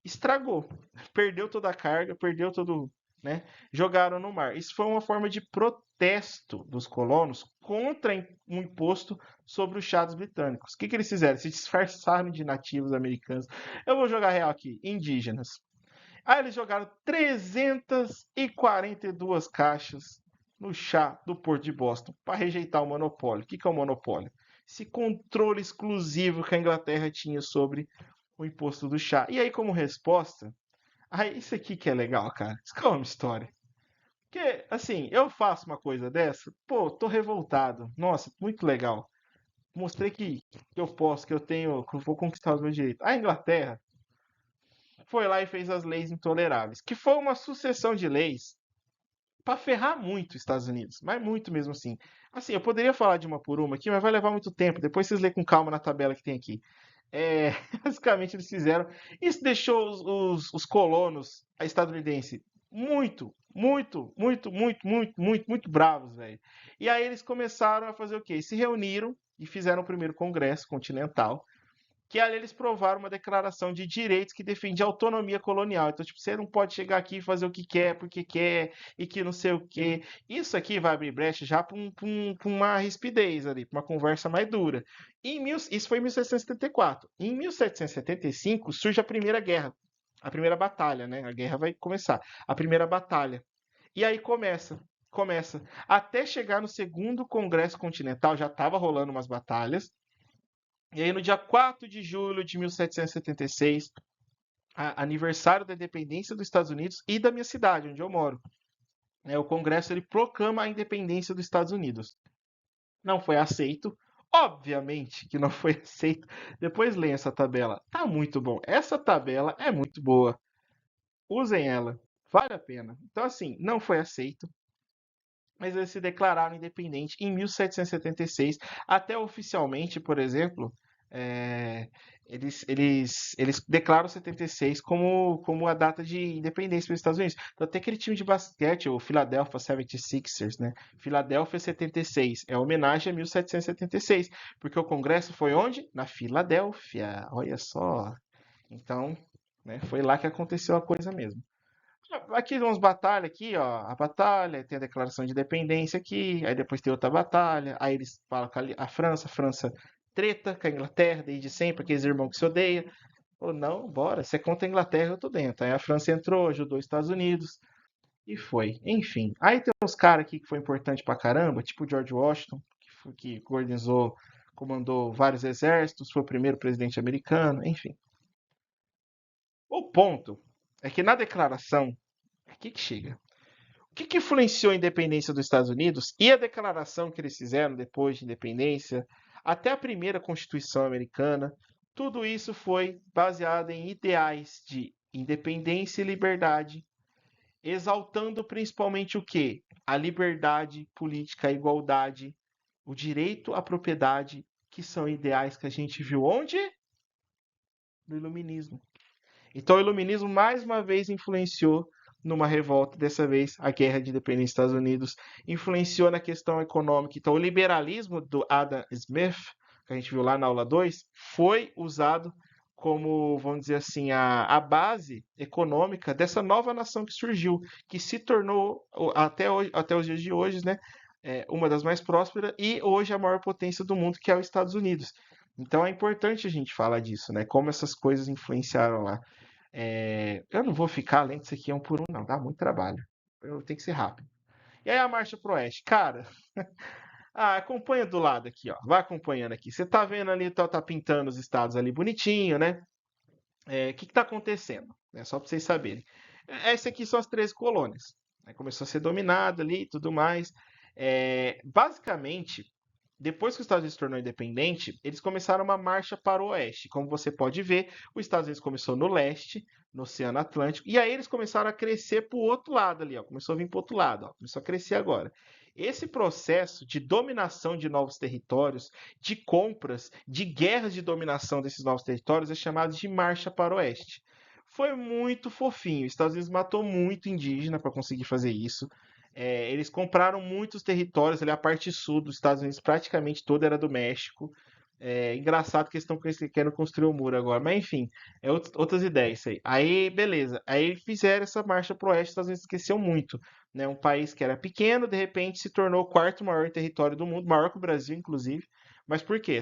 Estragou. Perdeu toda a carga, perdeu todo. Né? Jogaram no mar. Isso foi uma forma de protesto dos colonos contra um imposto sobre os chá dos britânicos. O que eles fizeram? Se disfarçaram de nativos americanos. Eu vou jogar real aqui, indígenas. Aí eles jogaram 342 caixas no chá do Porto de Boston para rejeitar o monopólio. O que é o monopólio? Esse controle exclusivo que a Inglaterra tinha sobre o imposto do chá. E aí, como resposta, isso aqui que é legal, cara. Isso que é uma história. Porque, assim, eu faço uma coisa dessa, pô, tô revoltado. Nossa, muito legal. Mostrei que eu posso, que eu tenho, que eu vou conquistar os meus direitos. A Inglaterra foi lá e fez as leis intoleráveis, que foi uma sucessão de leis para ferrar muito os Estados Unidos, mas muito mesmo assim. Assim, eu poderia falar de uma por uma aqui, mas vai levar muito tempo. Depois vocês lêem com calma na tabela que tem aqui. É, basicamente eles fizeram. Isso deixou os colonos estadunidenses muito bravos, velho. E aí eles começaram a fazer o quê? Se reuniram e fizeram o primeiro Congresso Continental, que ali eles provaram uma declaração de direitos que defendia a autonomia colonial. Então, tipo, você não pode chegar aqui e fazer o que quer, porque quer, e que não sei o quê. Isso aqui vai abrir brecha já para uma rispidez ali, para uma conversa mais dura. Isso foi em 1774. Em 1775 surge a Primeira Guerra, a primeira batalha, né? A guerra vai começar. A primeira batalha. E aí começa. Até chegar no segundo Congresso Continental, já estava rolando umas batalhas. E aí, no dia 4 de julho de 1776, aniversário da independência dos Estados Unidos e da minha cidade, onde eu moro, o Congresso ele proclama a independência dos Estados Unidos. Não foi aceito, obviamente que não foi aceito. Depois leia essa tabela, tá muito bom. Essa tabela é muito boa, usem ela, vale a pena. Então, assim, não foi aceito, mas eles se declararam independentes em 1776, até oficialmente, por exemplo, é, eles declaram 76 como a data de independência dos Estados Unidos. Então, tem aquele time de basquete, o Philadelphia 76ers, né? Philadelphia 76, é homenagem a 1776, porque o Congresso foi onde? Na Filadélfia, olha só. Então, né, foi lá que aconteceu a coisa mesmo. Aqui umas batalhas aqui, ó. A batalha, tem a declaração de independência aqui, aí depois tem outra batalha, aí eles falam com a França treta com a Inglaterra desde sempre, aqueles irmãos que se odeiam. Ou não, bora, você contra a Inglaterra, eu tô dentro. Aí a França entrou, ajudou os Estados Unidos e foi. Enfim, aí tem uns caras aqui que foi importante pra caramba, tipo o George Washington, que organizou, comandou vários exércitos, foi o primeiro presidente americano, enfim. O ponto é que na declaração, aqui que chega. O que influenciou a independência dos Estados Unidos e a declaração que eles fizeram depois de independência, até a primeira Constituição americana, tudo isso foi baseado em ideais de independência e liberdade, exaltando principalmente o quê? A liberdade política, a igualdade, o direito à propriedade, que são ideais que a gente viu onde? No Iluminismo. Então, o Iluminismo mais uma vez influenciou numa revolta, dessa vez a Guerra de Independência dos Estados Unidos, influenciou na questão econômica. Então, o liberalismo do Adam Smith, que a gente viu lá na aula 2, foi usado como, vamos dizer assim, a base econômica dessa nova nação que surgiu, que se tornou, até, hoje, até os dias de hoje, né, uma das mais prósperas e hoje a maior potência do mundo, que é os Estados Unidos. Então é importante a gente falar disso, né? Como essas coisas influenciaram lá. Eu não vou ficar lendo isso aqui um por um, não. Dá muito trabalho. Eu tenho que ser rápido. E aí a marcha pro oeste. Cara, acompanha do lado aqui, ó. Vai acompanhando aqui. Você tá vendo ali, tá pintando os estados ali bonitinho, né? O que tá acontecendo? Só para vocês saberem. Essas aqui são as 13 colônias. Começou a ser dominado ali e tudo mais. Basicamente, depois que os Estados Unidos se tornou independente, eles começaram uma marcha para o oeste. Como você pode ver, os Estados Unidos começou no leste, no Oceano Atlântico, e aí eles começaram a crescer para o outro lado ali, ó. Começou a vir para o outro lado, ó. Começou a crescer agora. Esse processo de dominação de novos territórios, de compras, de guerras de dominação desses novos territórios é chamado de Marcha para o Oeste. Foi muito fofinho. Os Estados Unidos matou muito indígena para conseguir fazer isso. Eles compraram muitos territórios ali, a parte sul dos Estados Unidos praticamente toda era do México. Engraçado que eles estão querendo construir um muro agora, mas enfim, outras ideias isso aí. Aí, beleza. Aí fizeram essa marcha pro oeste, os Estados Unidos esqueceu muito, né? Um país que era pequeno, de repente se tornou o quarto maior território do mundo, maior que o Brasil, inclusive. Mas por quê?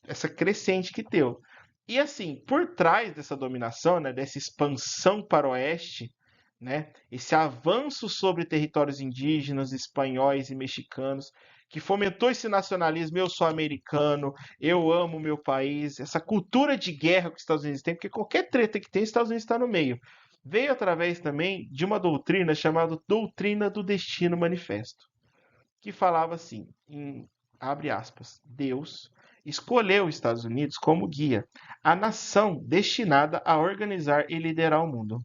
Essa crescente que deu. E assim, por trás dessa dominação, né, dessa expansão para o oeste, né, esse avanço sobre territórios indígenas, espanhóis e mexicanos, que fomentou esse nacionalismo, eu sou americano, eu amo meu país, essa cultura de guerra que os Estados Unidos têm, porque qualquer treta que tem, os Estados Unidos está no meio. Veio através também de uma doutrina chamada Doutrina do Destino Manifesto, que falava assim, abre aspas, Deus escolheu os Estados Unidos como guia, a nação destinada a organizar e liderar o mundo.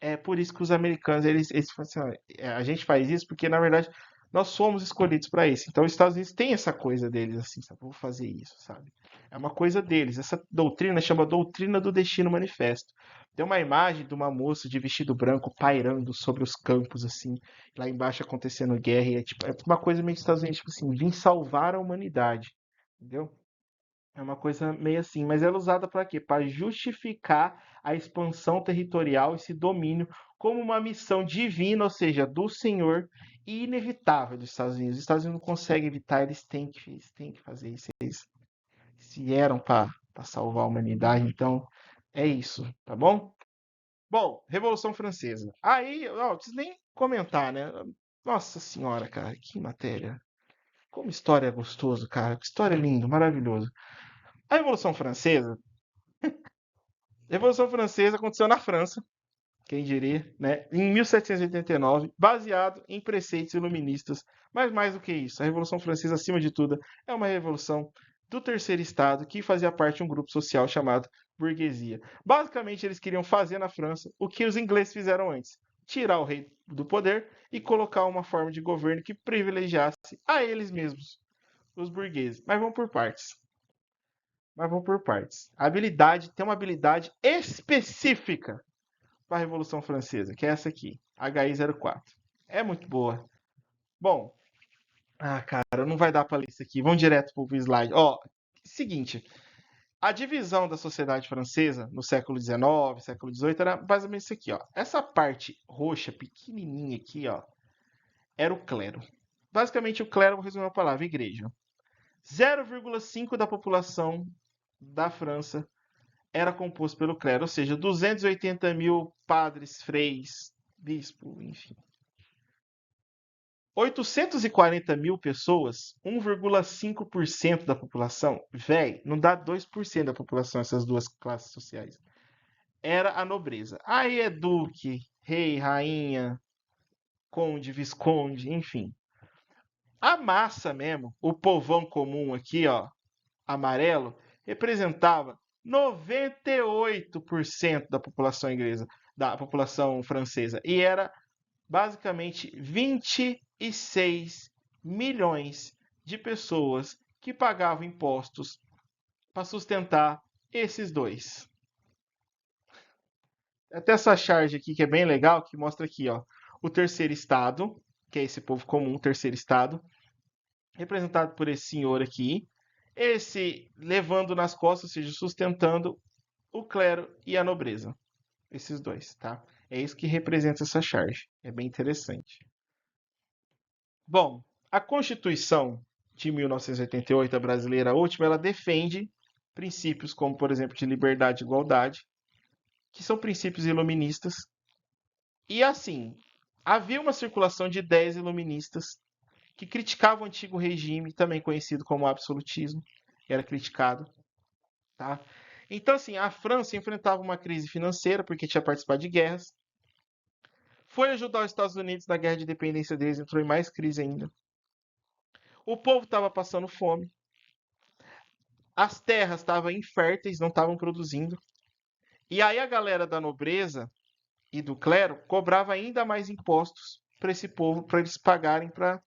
É por isso que os americanos, eles falam assim, ó, a gente faz isso porque, na verdade, nós somos escolhidos para isso. Então, os Estados Unidos têm essa coisa deles, assim, sabe? Vou fazer isso, sabe? É uma coisa deles. Essa doutrina chama Doutrina do Destino Manifesto. Tem uma imagem de uma moça de vestido branco pairando sobre os campos, assim, lá embaixo acontecendo guerra. E é uma coisa meio que Estados Unidos, tipo assim, vim salvar a humanidade. Entendeu? É uma coisa meio assim, mas ela é usada para quê? Para justificar a expansão territorial, esse domínio, como uma missão divina, ou seja, do Senhor, e inevitável dos Estados Unidos. Os Estados Unidos não conseguem evitar, eles têm que fazer isso. Eles vieram para salvar a humanidade, então é isso, tá bom? Bom, Revolução Francesa. Aí, ó, não preciso nem comentar, né? Nossa Senhora, cara, que matéria. Como história é gostoso, cara. Que história linda, maravilhoso. A Revolução Francesa aconteceu na França, quem diria, né? Em 1789, baseado em preceitos iluministas. Mas mais do que isso, a Revolução Francesa, acima de tudo, é uma revolução do terceiro estado que fazia parte de um grupo social chamado burguesia. Basicamente, eles queriam fazer na França o que os ingleses fizeram antes: tirar o rei do poder e colocar uma forma de governo que privilegiasse a eles mesmos, os burgueses. Mas vamos por partes. A habilidade tem uma habilidade específica para a Revolução Francesa, que é essa aqui, HI-04. É muito boa. Bom, cara, não vai dar para ler isso aqui. Vamos direto para o slide. Ó, seguinte, a divisão da sociedade francesa no século XIX, século XVIII era basicamente isso aqui, ó. Essa parte roxa, pequenininha aqui, ó, era o clero. Basicamente, o clero, vou resumir a palavra, igreja. 0,5 da população da França era composto pelo clero, ou seja, 280 mil padres, freis, bispo, enfim. 840 mil pessoas, 1,5% da população, velho, não dá 2% da população essas duas classes sociais. era a nobreza. Aí é duque, rei, rainha, conde, visconde, enfim. A massa mesmo, o povão comum aqui, ó, amarelo, representava 98% da população inglesa, da população francesa, e era basicamente 26 milhões de pessoas que pagavam impostos para sustentar esses dois. Até essa charge aqui que é bem legal, que mostra aqui, ó, o terceiro estado, que é esse povo comum, o terceiro estado, representado por esse senhor aqui, esse levando nas costas, ou seja, sustentando o clero e a nobreza. Esses dois, tá? É isso que representa essa charge. É bem interessante. Bom, a Constituição de 1988, a brasileira última, ela defende princípios como, por exemplo, de liberdade e igualdade, que são princípios iluministas. E assim, havia uma circulação de ideias iluministas que criticavam o antigo regime, também conhecido como absolutismo, era criticado, tá? Então, assim, a França enfrentava uma crise financeira porque tinha participado de guerras, foi ajudar os Estados Unidos na guerra de independência deles, entrou em mais crise ainda. O povo estava passando fome, as terras estavam inférteis, não estavam produzindo. E aí a galera da nobreza e do clero cobrava ainda mais impostos para esse povo, para eles pagarem para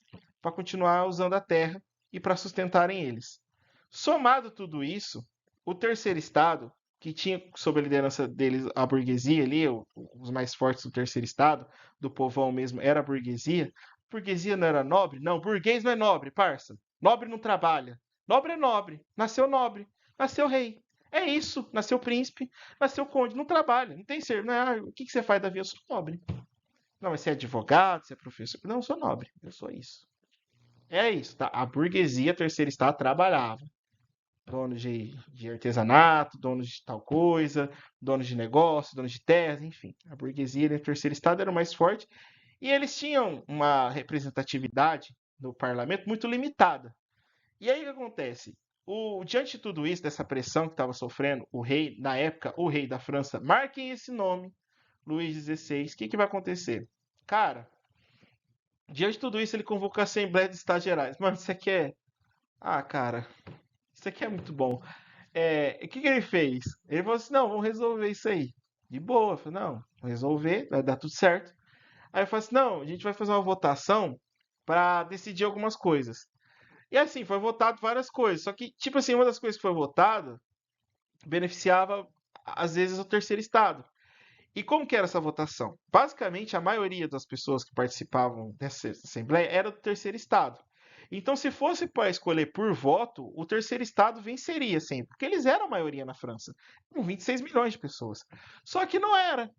continuar usando a terra e para sustentarem eles. Somado tudo isso, o terceiro estado, que tinha sob a liderança deles a burguesia ali, os mais fortes do terceiro estado, do povão mesmo, era a burguesia. Burguesia não era nobre? Não, burguês não é nobre, parça. Nobre não trabalha. Nobre é nobre, nasceu rei. É isso, nasceu príncipe, nasceu conde, não trabalha, não tem ser. Não é, o que você faz da vida? Eu sou nobre. Não, mas você é advogado, você é professor. Não, eu sou nobre, eu sou isso. É isso, tá? A burguesia terceira estado trabalhava. Donos de artesanato, donos de tal coisa, donos de negócio, donos de terras, enfim. A burguesia do terceiro estado era o mais forte e eles tinham uma representatividade no parlamento muito limitada. E aí o que acontece? Diante de tudo isso, dessa pressão que estava sofrendo, o rei, na época, o rei da França, marquem esse nome, Luís XVI, o que vai acontecer? Cara, diante de tudo isso, ele convocou a Assembleia de Estados Gerais. Mano, isso aqui é. Ah, cara, isso aqui é muito bom. O que ele fez? Ele falou assim: não, vamos resolver isso aí. De boa. Eu falei: não, vamos resolver, vai dar tudo certo. Aí eu falei assim: não, a gente vai fazer uma votação para decidir algumas coisas. E assim, foi votado várias coisas. Só que, tipo assim, uma das coisas que foi votada beneficiava, às vezes, o terceiro estado. E como que era essa votação? Basicamente, a maioria das pessoas que participavam dessa assembleia era do terceiro estado. Então, se fosse para escolher por voto, o terceiro estado venceria sempre, porque eles eram a maioria na França, com 26 milhões de pessoas. Só que não era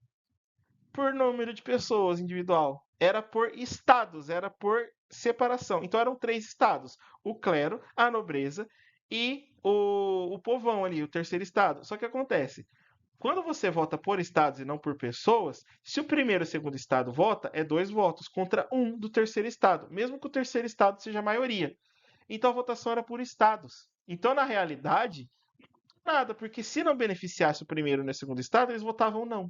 por número de pessoas individual, era por estados, era por separação. Então, eram três estados: o clero, a nobreza e o povão ali, o terceiro estado. Só que acontece, quando você vota por estados e não por pessoas, se o primeiro e o segundo estado vota, é 2 votos contra um do terceiro estado, mesmo que o terceiro estado seja a maioria. Então a votação era por estados. Então, na realidade, nada, porque se não beneficiasse o primeiro e o segundo estado, eles votavam não.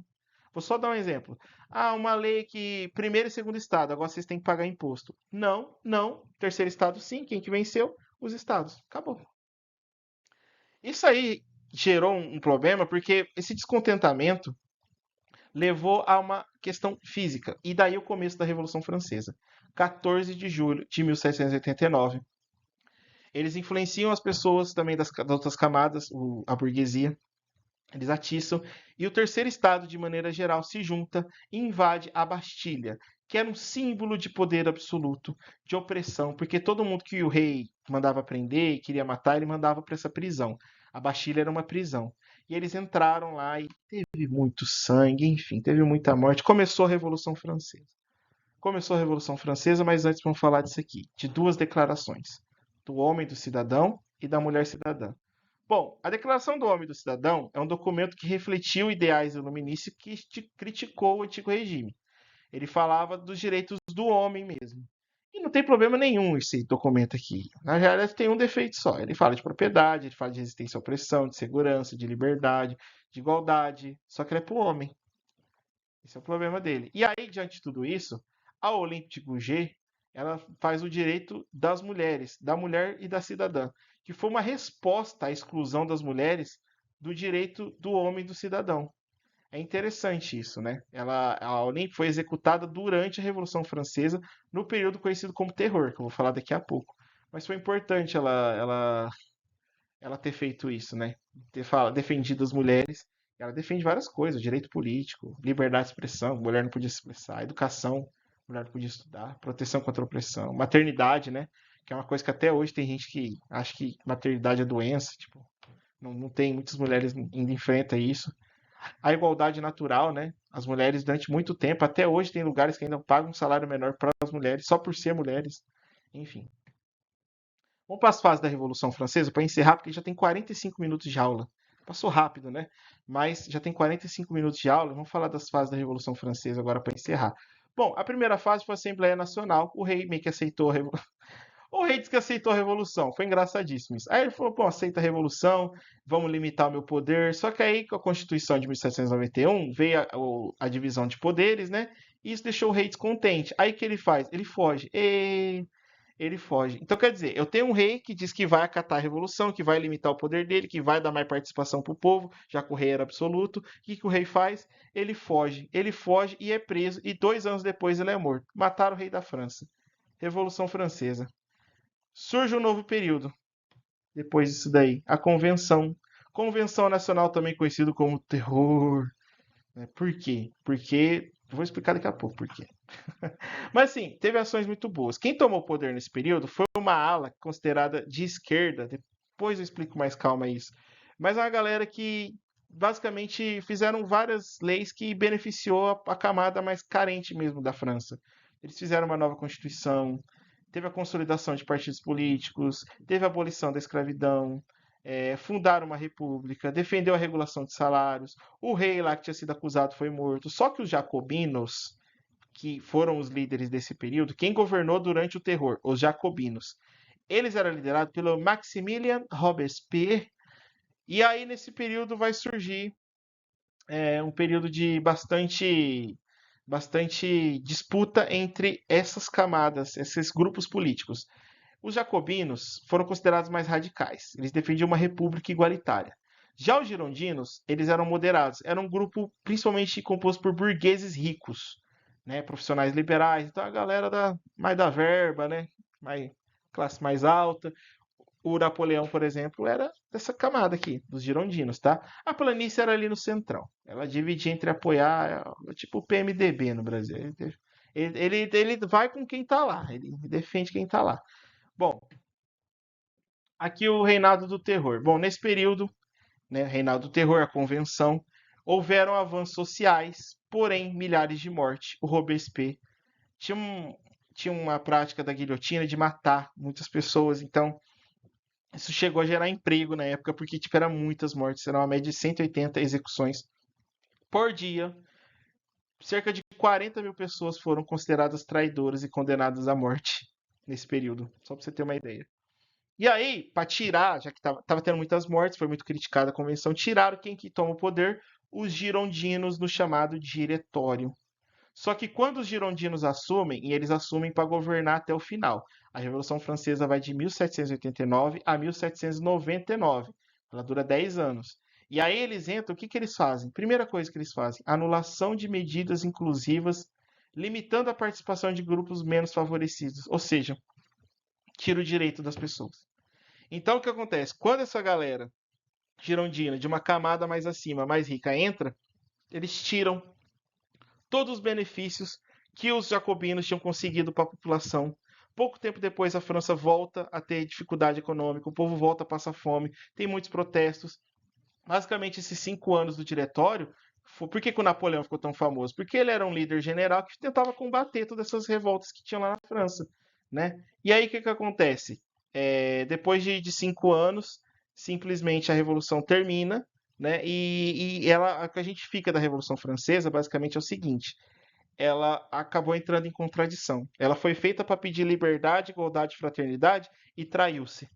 Vou só dar um exemplo. Ah, uma lei que primeiro e segundo estado, agora vocês têm que pagar imposto. Não, não. Terceiro estado, sim. Quem que venceu? Os estados. Acabou. Isso aí gerou um problema porque esse descontentamento levou a uma questão física. E daí o começo da Revolução Francesa, 14 de julho de 1789. Eles influenciam as pessoas também das outras camadas, a burguesia, eles atiçam, e o terceiro estado, de maneira geral, se junta e invade a Bastilha, que era um símbolo de poder absoluto, de opressão, porque todo mundo que o rei mandava prender e queria matar, ele mandava para essa prisão. A Bastilha era uma prisão. E eles entraram lá e teve muito sangue, enfim, teve muita morte. Começou a Revolução Francesa. Começou a Revolução Francesa, mas antes vamos falar disso aqui, de duas declarações, do homem do cidadão e da mulher cidadã. Bom, a Declaração do Homem e do Cidadão é um documento que refletiu ideais iluministas que criticou o antigo regime. Ele falava dos direitos do homem mesmo. E não tem problema nenhum esse documento aqui. Na realidade, tem um defeito só. Ele fala de propriedade, ele fala de resistência à opressão, de segurança, de liberdade, de igualdade. Só que ele é para o homem. Esse é o problema dele. E aí, diante de tudo isso, a Olympe de Gouges, ela faz o direito das mulheres, da mulher e da cidadã, que foi uma resposta à exclusão das mulheres do direito do homem e do cidadão. É interessante isso, né? A Olympe foi executada durante a Revolução Francesa, no período conhecido como Terror, que eu vou falar daqui a pouco. Mas foi importante ela ter feito isso, né? Defendido as mulheres. Ela defende várias coisas, direito político, liberdade de expressão, mulher não podia se expressar, educação, mulher não podia estudar, proteção contra a opressão, maternidade, né? Que é uma coisa que até hoje tem gente que acha que maternidade é doença, tipo, não tem, muitas mulheres ainda enfrentam isso. A igualdade natural, né? As mulheres, durante muito tempo, até hoje, tem lugares que ainda pagam um salário menor para as mulheres, só por ser mulheres. Enfim. Vamos para as fases da Revolução Francesa para encerrar, porque já tem 45 minutos de aula. Passou rápido, né? Mas já tem 45 minutos de aula. Vamos falar das fases da Revolução Francesa agora para encerrar. Bom, a primeira fase foi a Assembleia Nacional. O rei meio que aceitou a Revolução. O rei disse que aceitou a revolução. Foi engraçadíssimo isso. Aí ele falou: pô, aceita a revolução, vamos limitar o meu poder. Só que aí, com a Constituição de 1791, veio a divisão de poderes, né? E isso deixou o rei descontente. Aí o que ele faz? Ele foge. Ele foge. Então, quer dizer, eu tenho um rei que diz que vai acatar a revolução, que vai limitar o poder dele, que vai dar mais participação para o povo, já que o rei era absoluto. O que o rei faz? Ele foge. Ele foge e é preso. E 2 anos depois ele é morto. Mataram o rei da França. Revolução Francesa. Surge um novo período. Depois disso daí, a Convenção. Convenção Nacional, também conhecido como Terror. Por quê? Porque. Vou explicar daqui a pouco por quê. Mas assim, teve ações muito boas. Quem tomou o poder nesse período foi uma ala considerada de esquerda. Depois eu explico mais calma isso. Mas é uma galera que basicamente fizeram várias leis que beneficiou a camada mais carente mesmo da França. Eles fizeram uma nova constituição, teve a consolidação de partidos políticos, teve a abolição da escravidão, fundaram uma república, defendeu a regulação de salários. O rei lá que tinha sido acusado foi morto. Só que os jacobinos, que foram os líderes desse período, quem governou durante o terror, os jacobinos, eles eram liderados pelo Maximilien Robespierre. E aí nesse período vai surgir um período de bastante disputa entre essas camadas, esses grupos políticos. Os jacobinos foram considerados mais radicais. Eles defendiam uma república igualitária. Já os girondinos, eles eram moderados. Era um grupo principalmente composto por burgueses ricos, né, profissionais liberais. Então a galera mais da verba, né, classe mais alta. O Napoleão, por exemplo, era dessa camada aqui, dos girondinos, tá? A planície era ali no centrão. Ela dividia entre apoiar, tipo o PMDB no Brasil. Ele vai com quem tá lá, ele defende quem tá lá. Bom, aqui o reinado do terror. Bom, nesse período, né, reinado do terror, a convenção, houveram avanços sociais, porém milhares de mortes. O Robespierre tinha, tinha uma prática da guilhotina de matar muitas pessoas, então isso chegou a gerar emprego na época, porque tipo, eram muitas mortes, era uma média de 180 execuções por dia. Cerca de 40 mil pessoas foram consideradas traidoras e condenadas à morte nesse período, só para você ter uma ideia. E aí, para tirar, já que tava tendo muitas mortes, foi muito criticada a convenção, tiraram quem que toma o poder? Os girondinos no chamado diretório. Só que quando os girondinos assumem, e eles assumem para governar até o final, a Revolução Francesa vai de 1789 a 1799. Ela dura 10 anos. E aí eles entram, o que eles fazem? Primeira coisa que eles fazem, anulação de medidas inclusivas, limitando a participação de grupos menos favorecidos. Ou seja, tira o direito das pessoas. Então o que acontece? Quando essa galera girondina, de uma camada mais acima, mais rica, entra, eles tiram todos os benefícios que os jacobinos tinham conseguido para a população. Pouco tempo depois, a França volta a ter dificuldade econômica, o povo volta a passar fome, tem muitos protestos. Basicamente, esses 5 anos do diretório, por que o Napoleão ficou tão famoso? Porque ele era um líder general que tentava combater todas essas revoltas que tinham lá na França, né? E aí, o que acontece? Depois de 5 anos, simplesmente a Revolução termina, né? E o que a gente fica da Revolução Francesa, basicamente, é o seguinte. ela acabou entrando em contradição. Ela foi feita para pedir liberdade, igualdade e fraternidade e traiu-se,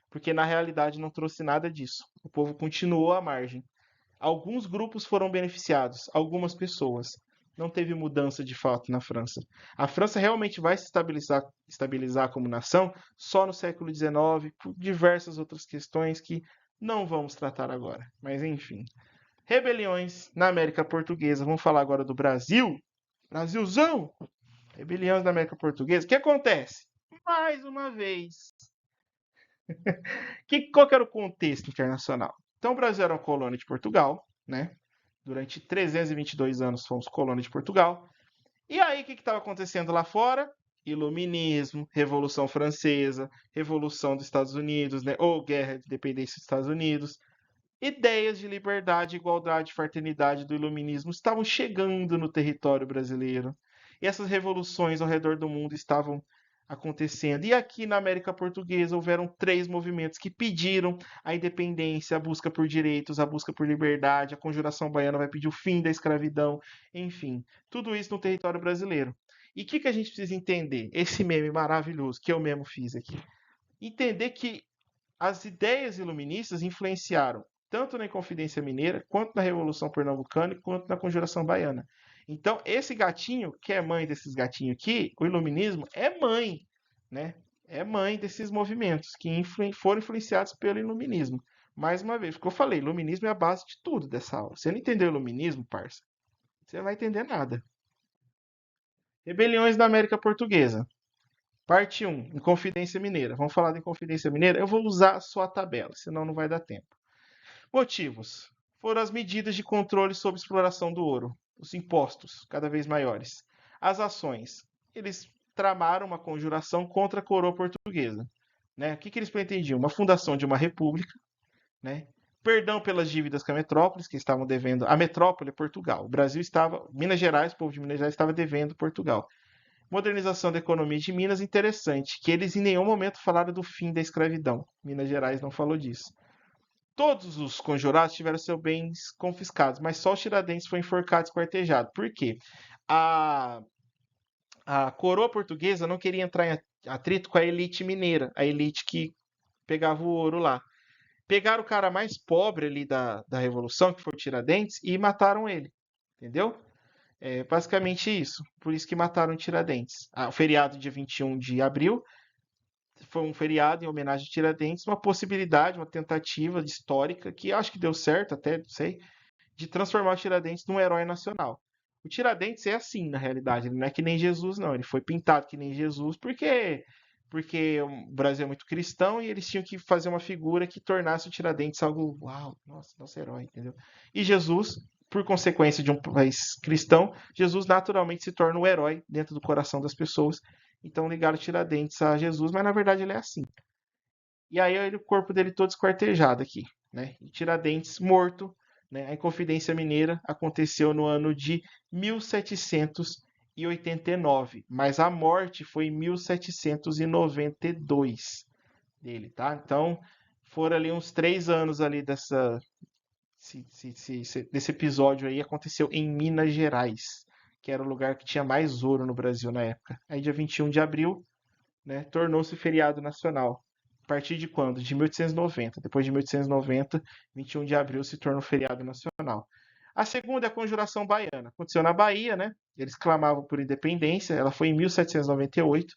porque na realidade não trouxe nada disso. O povo continuou à margem. Alguns grupos foram beneficiados, algumas pessoas. Não teve mudança de fato na França. A França realmente vai se estabilizar como nação só no século XIX, por diversas outras questões que não vamos tratar agora. Mas enfim. Rebeliões na América Portuguesa. Vamos falar agora do Brasil. Brasilzão! Rebeliões na América Portuguesa. O que acontece? Mais uma vez. Qual que era o contexto internacional? Então, o Brasil era uma colônia de Portugal, né? Durante 322 anos fomos colônia de Portugal. E aí, o que estava acontecendo lá fora? Iluminismo, Revolução Francesa, Revolução dos Estados Unidos, né? Ou Guerra de Independência dos Estados Unidos. Ideias de liberdade, igualdade e fraternidade do iluminismo estavam chegando no território brasileiro. E essas revoluções ao redor do mundo estavam acontecendo. E aqui na América Portuguesa houveram três movimentos que pediram a independência, a busca por direitos, a busca por liberdade. A Conjuração Baiana vai pedir o fim da escravidão, enfim, tudo isso no território brasileiro. E o que a gente precisa entender? Esse meme maravilhoso que eu mesmo fiz aqui. Entender que as ideias iluministas influenciaram tanto na Inconfidência Mineira, quanto na Revolução Pernambucana, quanto na Conjuração Baiana. Então, esse gatinho, que é mãe desses gatinhos aqui, o iluminismo, é mãe, né? É mãe desses movimentos que foram influenciados pelo iluminismo. Mais uma vez, porque eu falei, iluminismo é a base de tudo dessa aula. Você não entendeu o iluminismo, parça? Você não vai entender nada. Rebeliões da América Portuguesa. Parte 1, Inconfidência Mineira. Vamos falar da Inconfidência Mineira? Eu vou usar só a tabela, senão não vai dar tempo. Motivos: foram as medidas de controle sobre exploração do ouro, os impostos cada vez maiores. As ações: eles tramaram uma conjuração contra a coroa portuguesa. Né? O que eles pretendiam? Uma fundação de uma república, né? Perdão pelas dívidas com a metrópole, que estavam devendo. A metrópole é Portugal. O Brasil estava. Minas Gerais, o povo de Minas Gerais estava devendo Portugal. Modernização da economia de Minas, interessante, que eles em nenhum momento falaram do fim da escravidão. Minas Gerais não falou disso. Todos os conjurados tiveram seus bens confiscados, mas só o Tiradentes foi enforcado e esquartejado. Por quê? A, a coroa portuguesa não queria entrar em atrito com a elite mineira, a elite que pegava o ouro lá. Pegaram o cara mais pobre ali da Revolução, que foi o Tiradentes, e mataram ele. Entendeu? É basicamente isso. Por isso que mataram o Tiradentes. O feriado dia 21 de abril foi um feriado em homenagem a Tiradentes, uma possibilidade, uma tentativa histórica, que acho que deu certo até, não sei, de transformar o Tiradentes num herói nacional. O Tiradentes é assim, na realidade, ele não é que nem Jesus, não. Ele foi pintado que nem Jesus porque o Brasil é muito cristão e eles tinham que fazer uma figura que tornasse o Tiradentes algo, uau, nosso herói, entendeu? E Jesus, por consequência de um país cristão, Jesus naturalmente se torna o herói dentro do coração das pessoas. Então ligaram o Tiradentes a Jesus, mas na verdade ele é assim. E aí o corpo dele todo esquartejado aqui, né? E Tiradentes morto, né? A Inconfidência Mineira aconteceu no ano de 1789, mas a morte foi em 1792 dele, tá? Então foram ali uns 3 anos ali desse episódio aí, aconteceu em Minas Gerais, que era o lugar que tinha mais ouro no Brasil na época. Aí dia 21 de abril, né, tornou-se feriado nacional. A partir de quando? De 1890. Depois de 1890, 21 de abril se torna um feriado nacional. A segunda é a Conjuração Baiana. Aconteceu na Bahia, né? Eles clamavam por independência. Ela foi em 1798,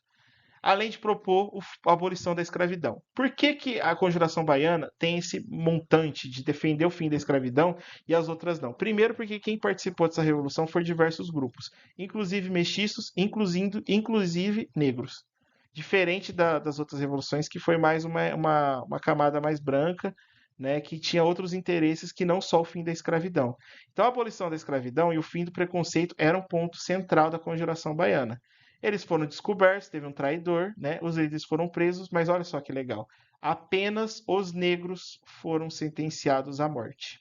além de propor a abolição da escravidão. Por que a Conjuração Baiana tem esse montante de defender o fim da escravidão e as outras não? Primeiro, porque quem participou dessa revolução foram diversos grupos, inclusive mestiços, inclusive negros. Diferente das outras revoluções, que foi mais uma camada mais branca, né, que tinha outros interesses que não só o fim da escravidão. Então, a abolição da escravidão e o fim do preconceito era um ponto central da Conjuração Baiana. Eles foram descobertos, teve um traidor, né? Os líderes foram presos, mas olha só que legal. Apenas os negros foram sentenciados à morte.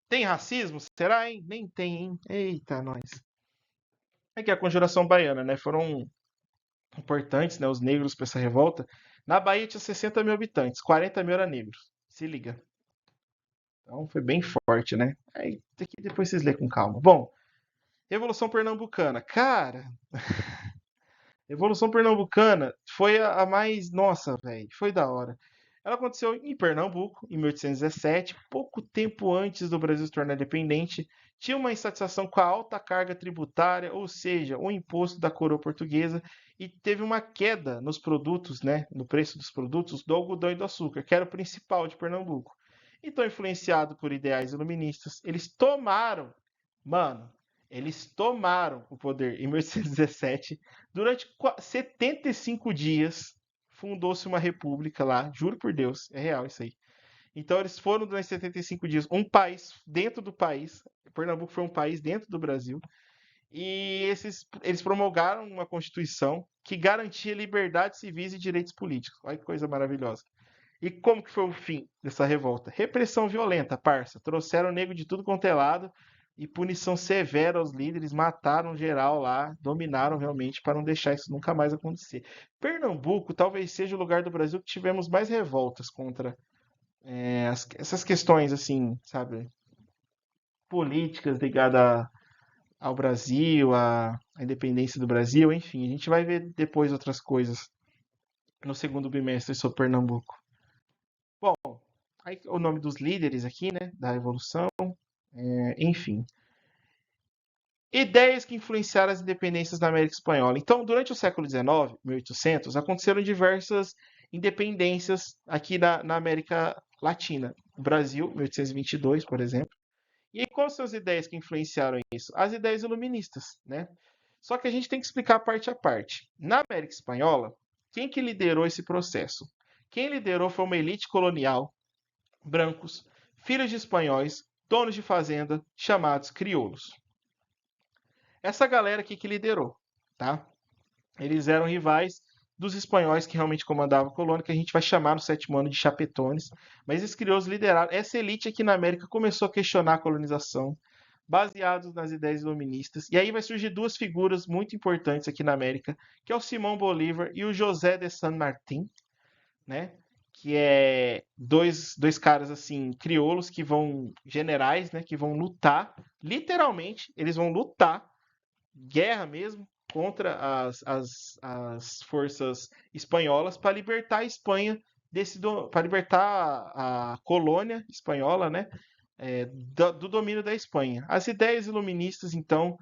Tem racismo? Será, hein? Nem tem, hein? Eita, nós. É que a Conjuração Baiana, né? Foram importantes, né? Os negros para essa revolta. Na Bahia tinha 60 mil habitantes, 40 mil eram negros. Se liga. Então foi bem forte, né? Aí depois vocês lêem com calma. Bom, Revolução Pernambucana. Cara, Revolução Pernambucana foi a mais. Nossa, velho, foi da hora. Ela aconteceu em Pernambuco, em 1817, pouco tempo antes do Brasil se tornar independente. Tinha uma insatisfação com a alta carga tributária, ou seja, o imposto da coroa portuguesa, e teve uma queda nos produtos, né, no preço dos produtos do algodão e do açúcar, que era o principal de Pernambuco. Então, influenciado por ideais iluministas, eles tomaram, mano, eles tomaram o poder em 1817. Durante 75 dias, fundou-se uma república lá, juro por Deus, é real isso aí. Então eles foram durante 75 dias um país dentro do país. Pernambuco foi um país dentro do Brasil. E eles promulgaram uma constituição que garantia liberdades civis e direitos políticos. Olha que coisa maravilhosa. E como que foi o fim dessa revolta? Repressão violenta, parça. Trouxeram o nego de tudo quanto é lado e punição severa aos líderes, mataram geral lá, dominaram realmente para não deixar isso nunca mais acontecer. Pernambuco talvez seja o lugar do Brasil que tivemos mais revoltas contra essas questões, assim, sabe, políticas ligadas ao Brasil, à independência do Brasil, enfim, a gente vai ver depois outras coisas no segundo bimestre sobre Pernambuco. Bom, aí o nome dos líderes aqui, né, da Revolução, enfim. Ideias que influenciaram as independências da América Espanhola. Então, durante o século XIX, 1800, aconteceram diversas independências aqui na América Latina. O Brasil, 1822, por exemplo. E aí, quais são as ideias que influenciaram isso? As ideias iluministas, né? Só que a gente tem que explicar parte a parte. Na América Espanhola, quem que liderou esse processo? Quem liderou foi uma elite colonial, brancos, filhos de espanhóis, donos de fazenda, chamados crioulos. Essa galera aqui que liderou, tá? Eles eram rivais dos espanhóis que realmente comandavam a colônia, que a gente vai chamar no sétimo ano de chapetones. Mas esses crioulos lideraram. Essa elite aqui na América começou a questionar a colonização, baseados nas ideias iluministas. E aí vai surgir duas figuras muito importantes aqui na América, que é o Simão Bolívar e o José de San Martín, né? Que é dois caras assim, crioulos que vão, generais, né? Que vão lutar, literalmente, eles vão lutar guerra mesmo contra as forças espanholas para libertar a Espanha para libertar a colônia espanhola, né, do domínio da Espanha. As ideias iluministas, então,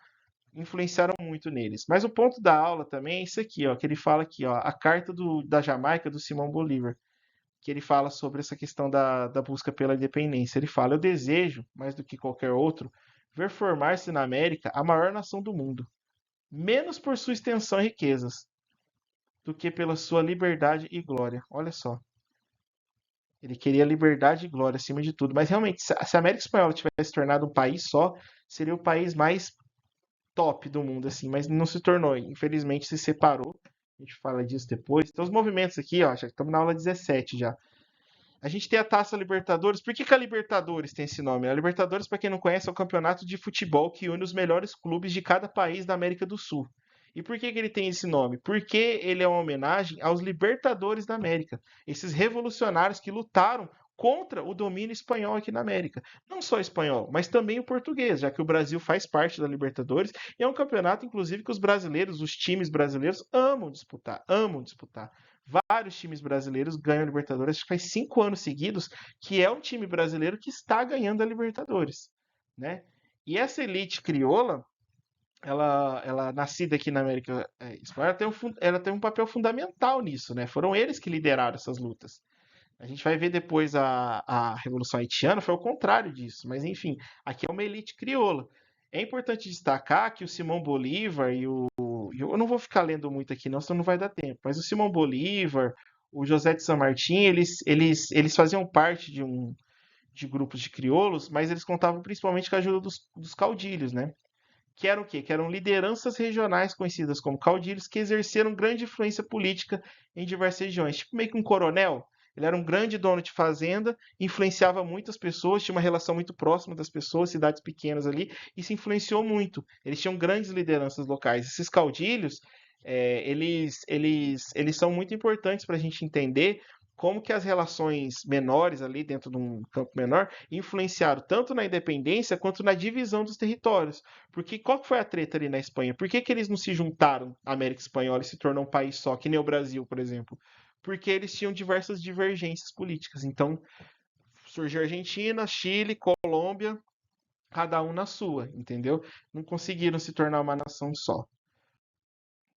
influenciaram muito neles. Mas o ponto da aula também é isso aqui, ó, que ele fala aqui, ó, a carta da Jamaica do Simão Bolívar, que ele fala sobre essa questão da busca pela independência. Ele fala: eu desejo, mais do que qualquer outro, ver formar-se na América a maior nação do mundo, menos por sua extensão e riquezas, do que pela sua liberdade e glória. Olha só. Ele queria liberdade e glória acima de tudo. Mas realmente, se a América Espanhola tivesse tornado um país só, seria o país mais top do mundo, assim. Mas não se tornou. Infelizmente, se separou. A gente fala disso depois. Então, os movimentos aqui, ó, já estamos na aula 17 já. A gente tem a Taça Libertadores. Por que a Libertadores tem esse nome? A Libertadores, para quem não conhece, é o campeonato de futebol que une os melhores clubes de cada país da América do Sul. E por que ele tem esse nome? Porque ele é uma homenagem aos libertadores da América, esses revolucionários que lutaram contra o domínio espanhol aqui na América. Não só espanhol, mas também o português, já que o Brasil faz parte da Libertadores e é um campeonato, inclusive, que os brasileiros, os times brasileiros, amam disputar, amam disputar. Vários times brasileiros ganham a Libertadores, acho que faz 5 anos seguidos que é um time brasileiro que está ganhando a Libertadores, né? E essa elite crioula, ela nascida aqui na América Espanhola, ela tem um papel fundamental nisso, né? Foram eles que lideraram essas lutas. A gente vai ver depois a Revolução Haitiana, foi o contrário disso, mas enfim, aqui é uma elite crioula. É importante destacar que o Simão Bolívar eu não vou ficar lendo muito aqui, não, senão não vai dar tempo, mas o Simão Bolívar, o José de San Martín, eles faziam parte de grupos de crioulos, mas eles contavam principalmente com a ajuda dos caudilhos, né? Que eram o quê? Que eram lideranças regionais conhecidas como caudilhos que exerceram grande influência política em diversas regiões. Tipo meio que um coronel. Ele era um grande dono de fazenda, influenciava muitas pessoas, tinha uma relação muito próxima das pessoas, cidades pequenas ali, e se influenciou muito. Eles tinham grandes lideranças locais. Esses caudilhos, eles são muito importantes para a gente entender como que as relações menores ali dentro de um campo menor influenciaram tanto na independência quanto na divisão dos territórios. Porque qual que foi a treta ali na Espanha? Por que que eles não se juntaram, a América Espanhola, e se tornou um país só, que nem o Brasil, por exemplo? Porque eles tinham diversas divergências políticas. Então, surgiu Argentina, Chile, Colômbia, cada um na sua, entendeu? Não conseguiram se tornar uma nação só.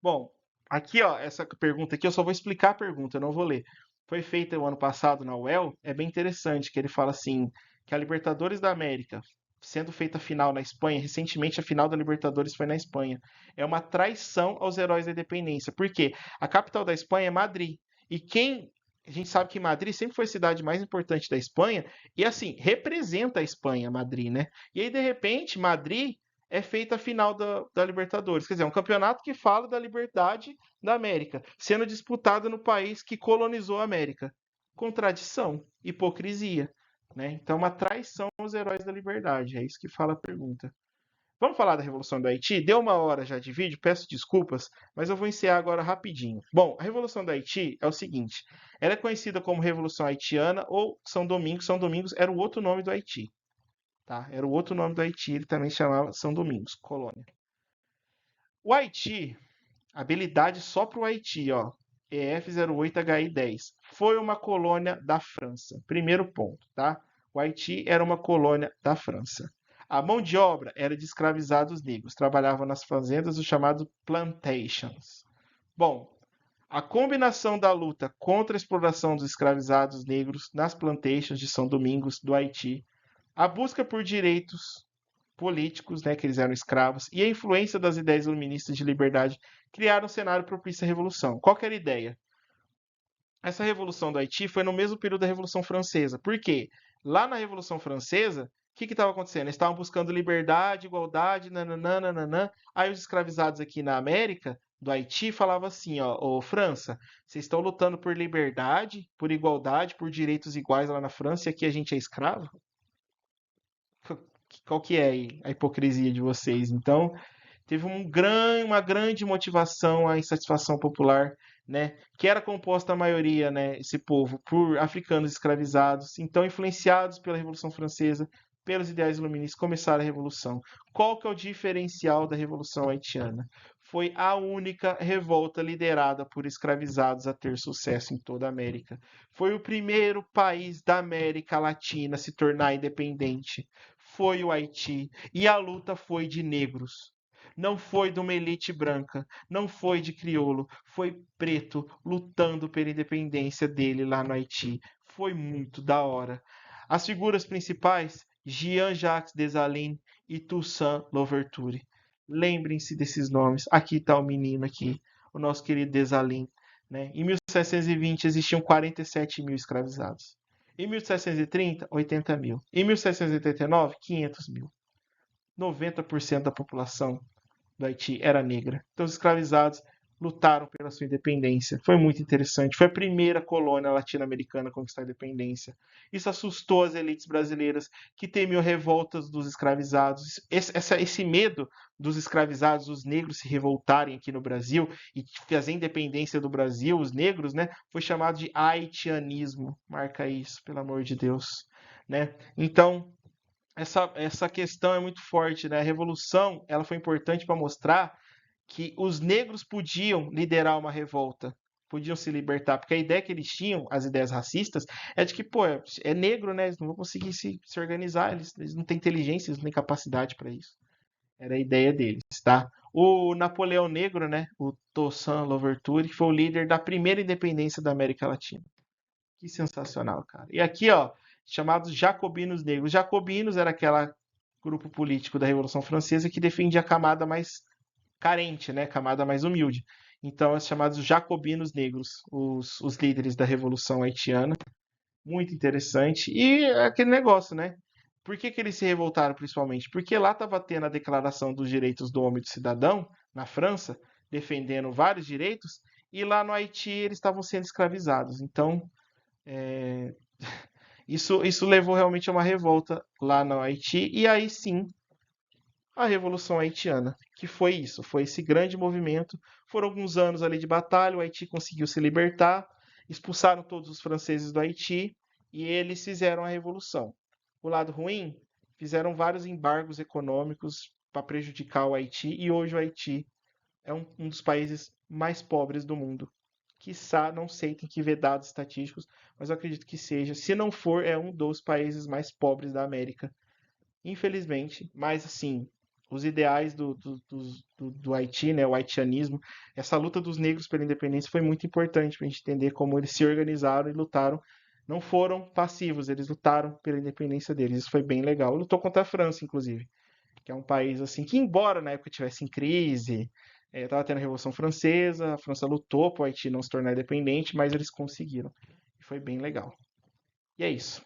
Bom, aqui, ó, essa pergunta aqui, eu só vou explicar a pergunta, eu não vou ler. Foi feita o ano passado na UEL, é bem interessante, que ele fala assim, que a Libertadores da América, sendo feita a final na Espanha, recentemente a final da Libertadores foi na Espanha, é uma traição aos heróis da independência. Por quê? A capital da Espanha é Madrid. E quem a gente sabe que Madrid sempre foi a cidade mais importante da Espanha e assim, representa a Espanha, Madrid, né? E aí de repente, Madrid é feita a final da Libertadores. Quer dizer, é um campeonato que fala da liberdade da América, sendo disputado no país que colonizou a América. Contradição, hipocrisia. Né? Então, uma traição aos heróis da liberdade. É isso que fala a pergunta. Vamos falar da Revolução do Haiti? Deu uma hora já de vídeo, peço desculpas, mas eu vou encerrar agora rapidinho. Bom, a Revolução do Haiti é o seguinte: ela é conhecida como Revolução Haitiana ou São Domingos. São Domingos era o outro nome do Haiti. Tá? Era o outro nome do Haiti, ele também chamava São Domingos, colônia. O Haiti, habilidade só para o Haiti, ó, EF08HI10, foi uma colônia da França. Primeiro ponto, tá? O Haiti era uma colônia da França. A mão de obra era de escravizados negros, trabalhavam nas fazendas dos chamados plantations. Bom, a combinação da luta contra a exploração dos escravizados negros nas plantations de São Domingos, do Haiti, a busca por direitos políticos, né, que eles eram escravos, e a influência das ideias iluministas de liberdade criaram um cenário propício à revolução. Qual que era a ideia? Essa revolução do Haiti foi no mesmo período da Revolução Francesa. Por quê? Lá na Revolução Francesa, o que estava acontecendo? Eles estavam buscando liberdade, igualdade, nananã, nananã. Aí os escravizados aqui na América, do Haiti, falavam assim, ó, ô França, vocês estão lutando por liberdade, por igualdade, por direitos iguais lá na França, e aqui a gente é escravo? Qual que é a hipocrisia de vocês? Então, teve uma grande motivação à insatisfação popular, né, que era composta a maioria, né, esse povo, por africanos escravizados, então influenciados pela Revolução Francesa, pelos ideais iluministas, começaram a Revolução. Qual que é o diferencial da Revolução Haitiana? Foi a única revolta liderada por escravizados a ter sucesso em toda a América. Foi o primeiro país da América Latina a se tornar independente. Foi o Haiti. E a luta foi de negros. Não foi de uma elite branca, não foi de crioulo, foi preto lutando pela independência dele lá no Haiti. Foi muito da hora. As figuras principais, Jean-Jacques Dessalines e Toussaint Louverture. Lembrem-se desses nomes. Aqui está o menino aqui, o nosso querido Dessalines. Né? Em 1720 existiam 47 mil escravizados. Em 1730, 80 mil. Em 1789, 500 mil. 90% da população do Haiti era negra. Então, os escravizados lutaram pela sua independência. Foi muito interessante. Foi a primeira colônia latino-americana a conquistar a independência. Isso assustou as elites brasileiras que temiam revoltas dos escravizados. Esse medo dos escravizados, os negros se revoltarem aqui no Brasil e fazer a independência do Brasil, os negros, né, foi chamado de haitianismo. Marca isso, pelo amor de Deus. Né? Então, essa questão é muito forte, né? A revolução, ela foi importante para mostrar que os negros podiam liderar uma revolta, podiam se libertar, porque a ideia que eles tinham, as ideias racistas, é de que, pô, é negro, né? Eles não vão conseguir se organizar, eles não têm inteligência, eles não têm capacidade para isso. Era a ideia deles, tá? O Napoleão Negro, né? O Toussaint Louverture, que foi o líder da primeira independência da América Latina. Que sensacional, cara. E aqui, ó, chamados jacobinos negros. Jacobinos era aquele grupo político da Revolução Francesa que defendia a camada mais carente, né? Camada mais humilde. Então, são chamados jacobinos negros, os líderes da Revolução Haitiana. Muito interessante. E aquele negócio, né? Por que eles se revoltaram principalmente? Porque lá estava tendo a Declaração dos Direitos do Homem e do Cidadão, na França, defendendo vários direitos, e lá no Haiti eles estavam sendo escravizados. Então, é, isso levou realmente a uma revolta lá no Haiti, e aí sim a Revolução Haitiana, que foi isso, foi esse grande movimento. Foram alguns anos ali de batalha, o Haiti conseguiu se libertar, expulsaram todos os franceses do Haiti e eles fizeram a revolução. O lado ruim, fizeram vários embargos econômicos para prejudicar o Haiti e hoje o Haiti é um dos países mais pobres do mundo. Quiçá, não sei, tem que ver dados estatísticos, mas eu acredito que seja. Se não for, é um dos países mais pobres da América, infelizmente. Mas, assim, os ideais do Haiti, né, o haitianismo, essa luta dos negros pela independência foi muito importante para a gente entender como eles se organizaram e lutaram. Não foram passivos, eles lutaram pela independência deles. Isso foi bem legal. Lutou contra a França, inclusive, que é um país assim que, embora na época tivesse em crise, estava tendo a Revolução Francesa, a França lutou para o Haiti não se tornar independente, mas eles conseguiram. E foi bem legal. E é isso.